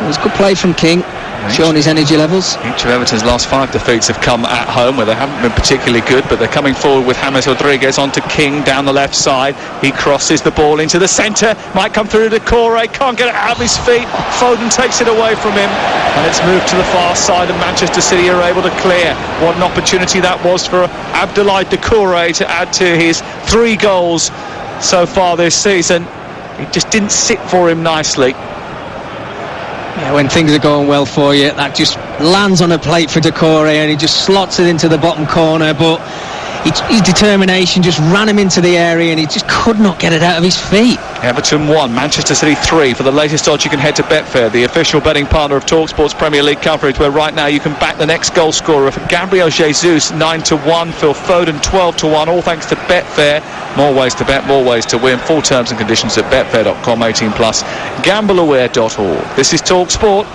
It was good play from King, showing his energy levels. Each of Everton's last 5 defeats have come at home, where they haven't been particularly good, but they're coming forward with James Rodriguez onto King down the left side. He crosses the ball into the centre, might come through to Decore, can't get it out of his feet. Foden takes it away from him, and it's moved to the far side, and Manchester City are able to clear. What an opportunity that was for Abdoulaye Decore to add to his 3 goals so far this season. It just didn't sit for him nicely. Yeah, when things are going well for you, that just lands on a plate for Decore, and he just slots it into the bottom corner, but his determination just ran him into the area, and he just could not get it out of his feet. Everton 1, Manchester City 3. For the latest odds, you can head to Betfair, the official betting partner of TalkSport's Premier League coverage, where right now you can back the next goal scorer for Gabriel Jesus 9-1, Phil Foden 12-1, all thanks to Betfair. More ways to bet, more ways to win. Full terms and conditions at betfair.com, 18+, gambleaware.org. This is TalkSport.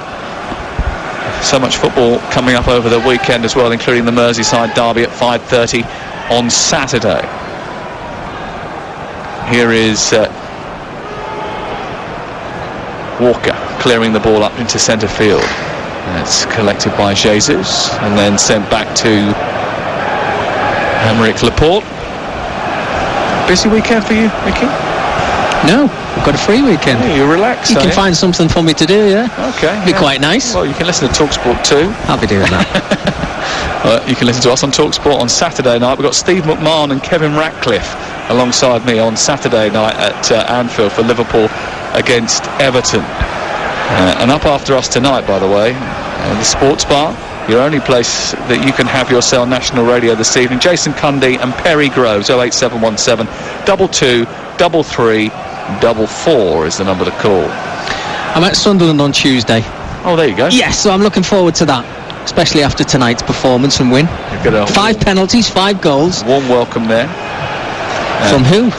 So much football coming up over the weekend as well, including the Merseyside derby at 5:30. on Saturday. Here is Walker clearing the ball up into centre field. It's collected by Jesus and then sent back to Aymeric Laporte. Busy weekend for you, Mickey? No, I've got a free weekend. Yeah, you're relaxed. You can find something for me to do, yeah? Okay. Be quite nice. Well, you can listen to TalkSport too. I'll be doing that. You can listen to us on TalkSport on Saturday night. We've got Steve McMahon and Kevin Ratcliffe alongside me on Saturday night at Anfield for Liverpool against Everton. And up after us tonight, by the way, the Sports Bar, your only place that you can have your say on national radio this evening. Jason Cundy and Perry Groves, 08717 22 33 44 is the number to call. I'm at Sunderland on Tuesday. Oh, there you go. Yes, so I'm looking forward to that, especially after tonight's performance and win. 5 penalties, 5 goals. Warm welcome there. From who?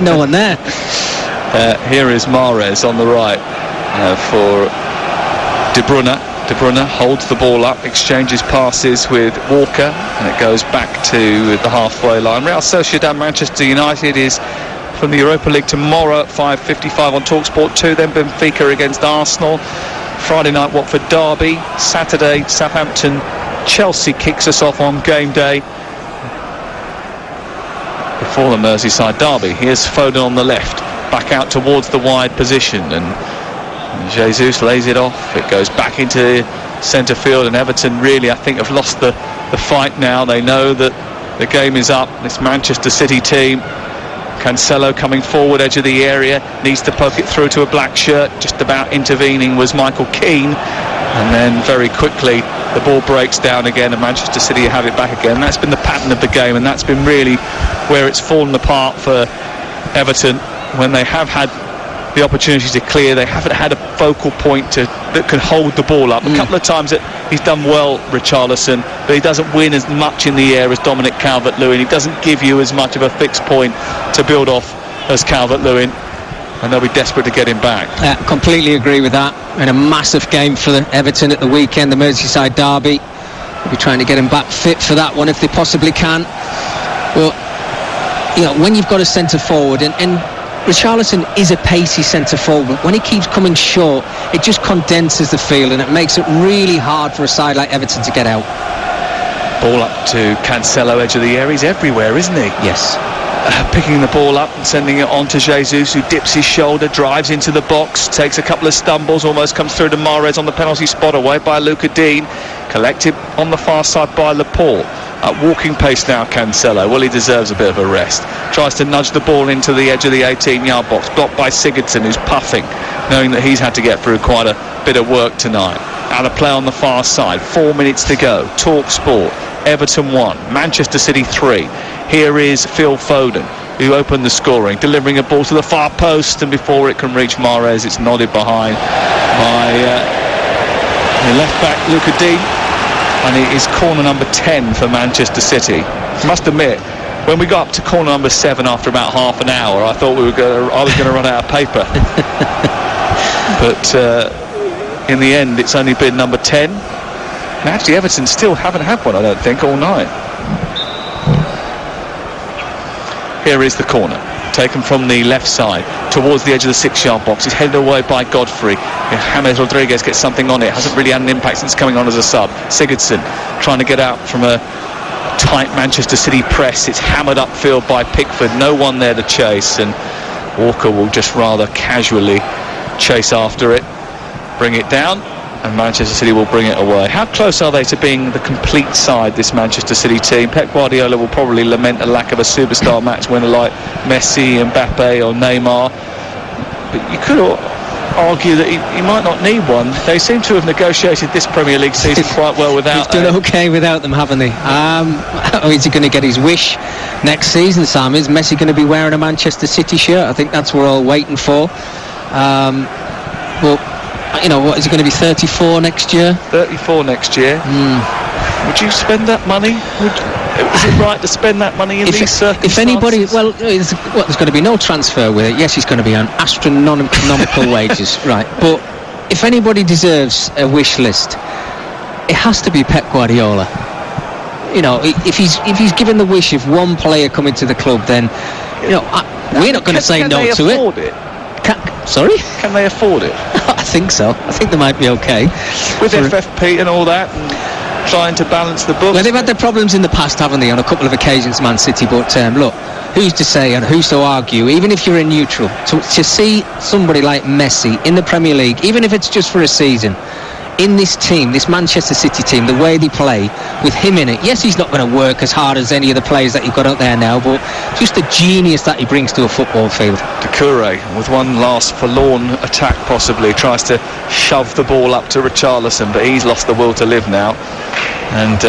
No one there. Here is Mahrez on the right for De Bruyne. De Bruyne holds the ball up, exchanges passes with Walker, and it goes back to the halfway line. Real Sociedad Manchester United is from the Europa League tomorrow at 5:55 on TalkSport 2. Then Benfica against Arsenal. Friday night Watford derby. Saturday Southampton Chelsea kicks us off on game day before the Merseyside derby. Here's Foden on the left, back out towards the wide position, and Jesus lays it off. It goes back into centre field, and Everton really, I think, have lost the fight now. They know that the game is up. This Manchester City team, Cancelo coming forward, edge of the area, needs to poke it through to a black shirt. Just about intervening was Michael Keane, and then very quickly the ball breaks down again, and Manchester City have it back again. That's been the pattern of the game, and that's been really where it's fallen apart for Everton. When they have had the opportunity to clear, they haven't had a focal point that can hold the ball up. A couple of times that he's done well, Richarlison, but he doesn't win as much in the air as Dominic Calvert-Lewin. He doesn't give you as much of a fixed point to build off as Calvert-Lewin, and they'll be desperate to get him back. Completely agree with that. And a massive game for Everton at the weekend, the Merseyside derby. They'll be trying to get him back fit for that one if they possibly can. Well, you know, when you've got a centre forward, and Richarlison is a pacey centre forward, but when he keeps coming short, it just condenses the field, and it makes it really hard for a side like Everton to get out. Ball up to Cancelo, edge of the area. He's everywhere, isn't he? Yes. Picking the ball up and sending it on to Jesus, who dips his shoulder, drives into the box, takes a couple of stumbles, almost comes through to Mahrez on the penalty spot, away by Luca Dean, collected on the far side by Laporte. At walking pace now, Cancelo. Well, he deserves a bit of a rest. Tries to nudge the ball into the edge of the 18-yard box, blocked by Sigurdsson, who's puffing, knowing that he's had to get through quite a bit of work tonight. Out of play on the far side, 4 minutes to go. TalkSport, Everton 1, Manchester City 3. Here is Phil Foden, who opened the scoring, delivering a ball to the far post, and before it can reach Mahrez, it's nodded behind by the left-back Luca Dean, and it is corner number 10 for Manchester City. I must admit, when we got up to corner number 7 after about half an hour, I thought I was going to run out of paper. But in the end, it's only been number 10. And actually, Everton still haven't had one, I don't think, all night. Here is the corner, taken from the left side towards the edge of the 6-yard box. It's headed away by Godfrey. James Rodriguez gets something on it. Hasn't really had an impact since coming on as a sub. Sigurdsson trying to get out from a tight Manchester City press. It's hammered upfield by Pickford. No one there to chase, and Walker will just rather casually chase after it, bring it down, and Manchester City will bring it away. How close are they to being the complete side, this Manchester City team? Pep Guardiola will probably lament a lack of a superstar match winner like Messi, Mbappe or Neymar, but you could argue that he might not need one. They seem to have negotiated this Premier League season quite well without. He's done okay without them, haven't they? Is he going to get his wish next season, Sam? Is Messi going to be wearing a Manchester City shirt? I think that's what we're all waiting for. Well, you know, what is he going to be, 34 next year? 34 next year. Would you spend that money? Is it right to spend that money in these circumstances? If anybody, well, there's going to be no transfer with it. Yes, he's going to be on astronomical wages, right? But if anybody deserves a wish list, it has to be Pep Guardiola. if he's given the wish of one player coming to the club, then we're not going to say no to it. Sorry? Can they afford it? I think so. I think they might be okay. With FFP and all that, and trying to balance the books. Well, they've had their problems in the past, haven't they, on a couple of occasions, Man City, but look, who's to say and who's to argue, even if you're in neutral, to see somebody like Messi in the Premier League, even if it's just for a season, in this team, this Manchester City team, the way they play, with him in it. Yes, he's not going to work as hard as any of the players that you've got out there now, but just the genius that he brings to a football field. Doucouré, with one last forlorn attack possibly, tries to shove the ball up to Richarlison, but he's lost the will to live now, and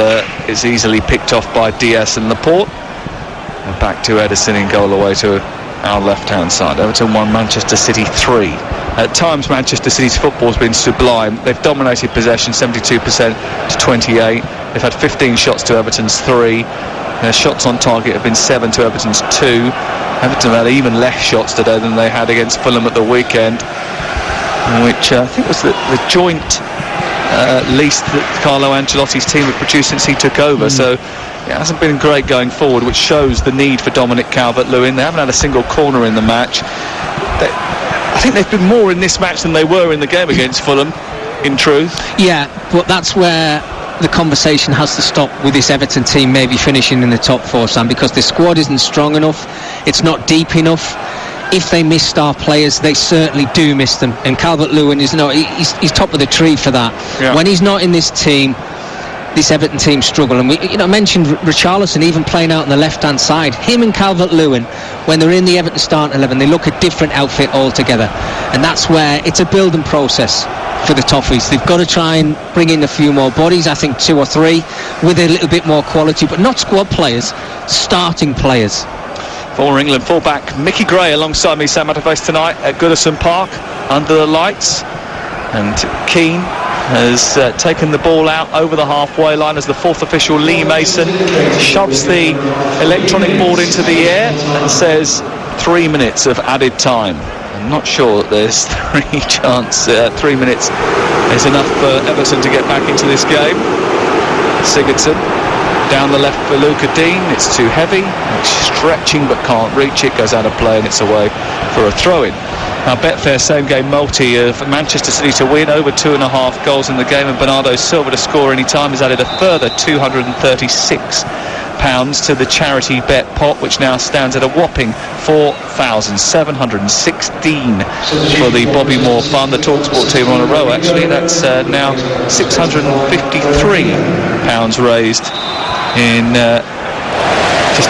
is easily picked off by Diaz and Laporte. And back to Ederson in goal away to our left-hand side. Everton 1, Manchester City 3. At times Manchester City's football's been sublime. They've dominated possession 72% to 28. They've had 15 shots to Everton's 3. Their shots on target have been 7 to Everton's 2. Everton had even less shots today than they had against Fulham at the weekend, which I think was the joint least that Carlo Ancelotti's team have produced since he took over. So it hasn't been great going forward, which shows the need for Dominic Calvert-Lewin. They haven't had a single corner in the match. I think they've been more in this match than they were in the game against Fulham, in truth. Yeah, but that's where the conversation has to stop with this Everton team maybe finishing in the top 4, Sam, because the squad isn't strong enough, it's not deep enough. If they miss star players, they certainly do miss them, and Calvert-Lewin is he's top of the tree for that. Yeah. When he's not in this team, this Everton team struggle, and we mentioned Richarlison even playing out on the left-hand side. Him and Calvert-Lewin, when they're in the Everton starting 11, they look a different outfit altogether, and that's where it's a building process for the Toffees. They've got to try and bring in a few more bodies, I think 2 or 3, with a little bit more quality, but not squad players, starting players. For England, full-back Mickey Gray alongside me, Sam Matterface, tonight at Goodison Park under the lights, and Keane has taken the ball out over the halfway line as the 4th official, Lee Mason, shoves the electronic board into the air and says 3 minutes of added time. I'm not sure that there's 3 minutes is enough for Everton to get back into this game. Sigurdsson down the left for Luca Dean. It's too heavy, it's stretching but can't reach it, goes out of play and it's away for a throw-in. Now Betfair same game multi of Manchester City to win, over 2.5 goals in the game, and Bernardo Silva to score any time has added a further £236 to the charity bet pot, which now stands at a whopping £4,716 for the Bobby Moore Fund. The TalkSport team on a row actually. That's now £653 raised in just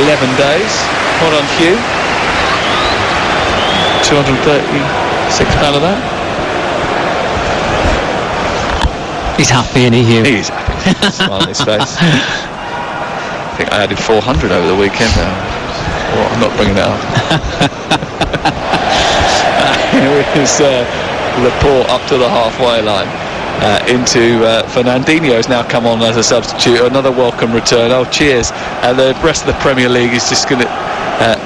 11 days. Hold on, Hugh. £236 of that. He's happy, isn't he, Hugh? He is happy. Smile on his face. I think I added 400 over the weekend now. Oh, I'm not bringing it up. It was Laporte up to the halfway line. Into Fernandinho's now come on as a substitute. Another welcome return. Oh, cheers. And the rest of the Premier League is just going to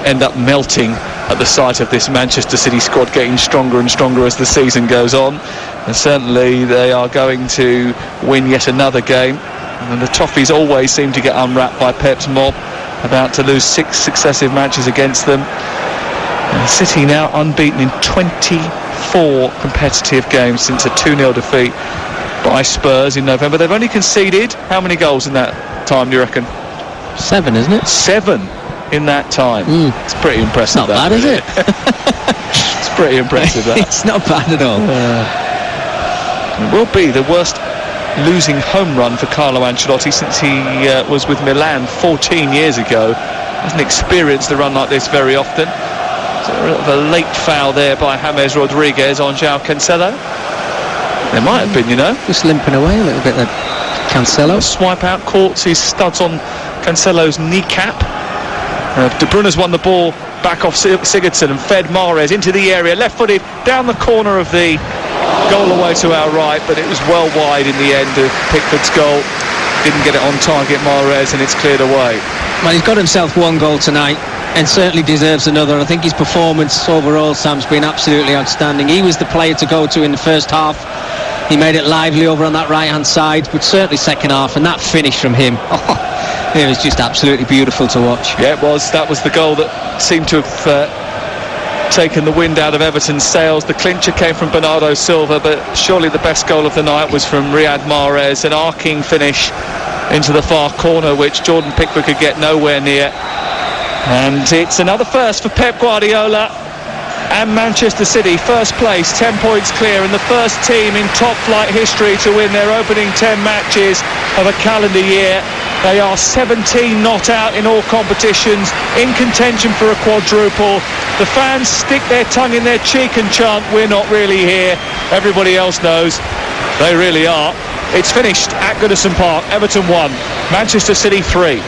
end up melting at the sight of this Manchester City squad getting stronger and stronger as the season goes on, and certainly they are going to win yet another game. And the Toffees always seem to get unwrapped by Pep's mob, about to lose 6 successive matches against them. And City now unbeaten in 24 competitive games since a 2-0 defeat by Spurs in November. They've only conceded how many goals in that time, do you reckon? 7, isn't it? 7 in that time. It's pretty impressive. It's not bad, is it? It's pretty impressive, that. It's not bad at all. It will be the worst losing home run for Carlo Ancelotti since he was with Milan 14 years ago. Hasn't experienced a run like this very often. So a late foul there by James Rodriguez on João Cancelo. There might have been, just limping away a little bit there. Cancelo. Swipe out, caught his studs on Cancelo's kneecap. De Bruyne's won the ball back off Sigurdsson and fed Mahrez into the area, left-footed down the corner of the goal away to our right, but it was well wide in the end of Pickford's goal. Didn't get it on target, Mahrez, and it's cleared away. Well, he's got himself 1 goal tonight and certainly deserves another. I think his performance overall, Sam's been absolutely outstanding. He was the player to go to in the first half. He made it lively over on that right hand side, but certainly second half, and that finish from him, it was just absolutely beautiful to watch. Yeah, it was. That was the goal that seemed to have taken the wind out of Everton's sails. The clincher came from Bernardo Silva, but surely the best goal of the night was from Riyad Mahrez, an arcing finish into the far corner which Jordan Pickford could get nowhere near. And it's another first for Pep Guardiola and Manchester City. First place, 10 points clear, and the first team in top flight history to win their opening 10 matches of a calendar year. They are 17 not out in all competitions, in contention for a quadruple. The fans stick their tongue in their cheek and chant, "We're not really here." Everybody else knows they really are. It's finished at Goodison Park. Everton 1, Manchester City 3.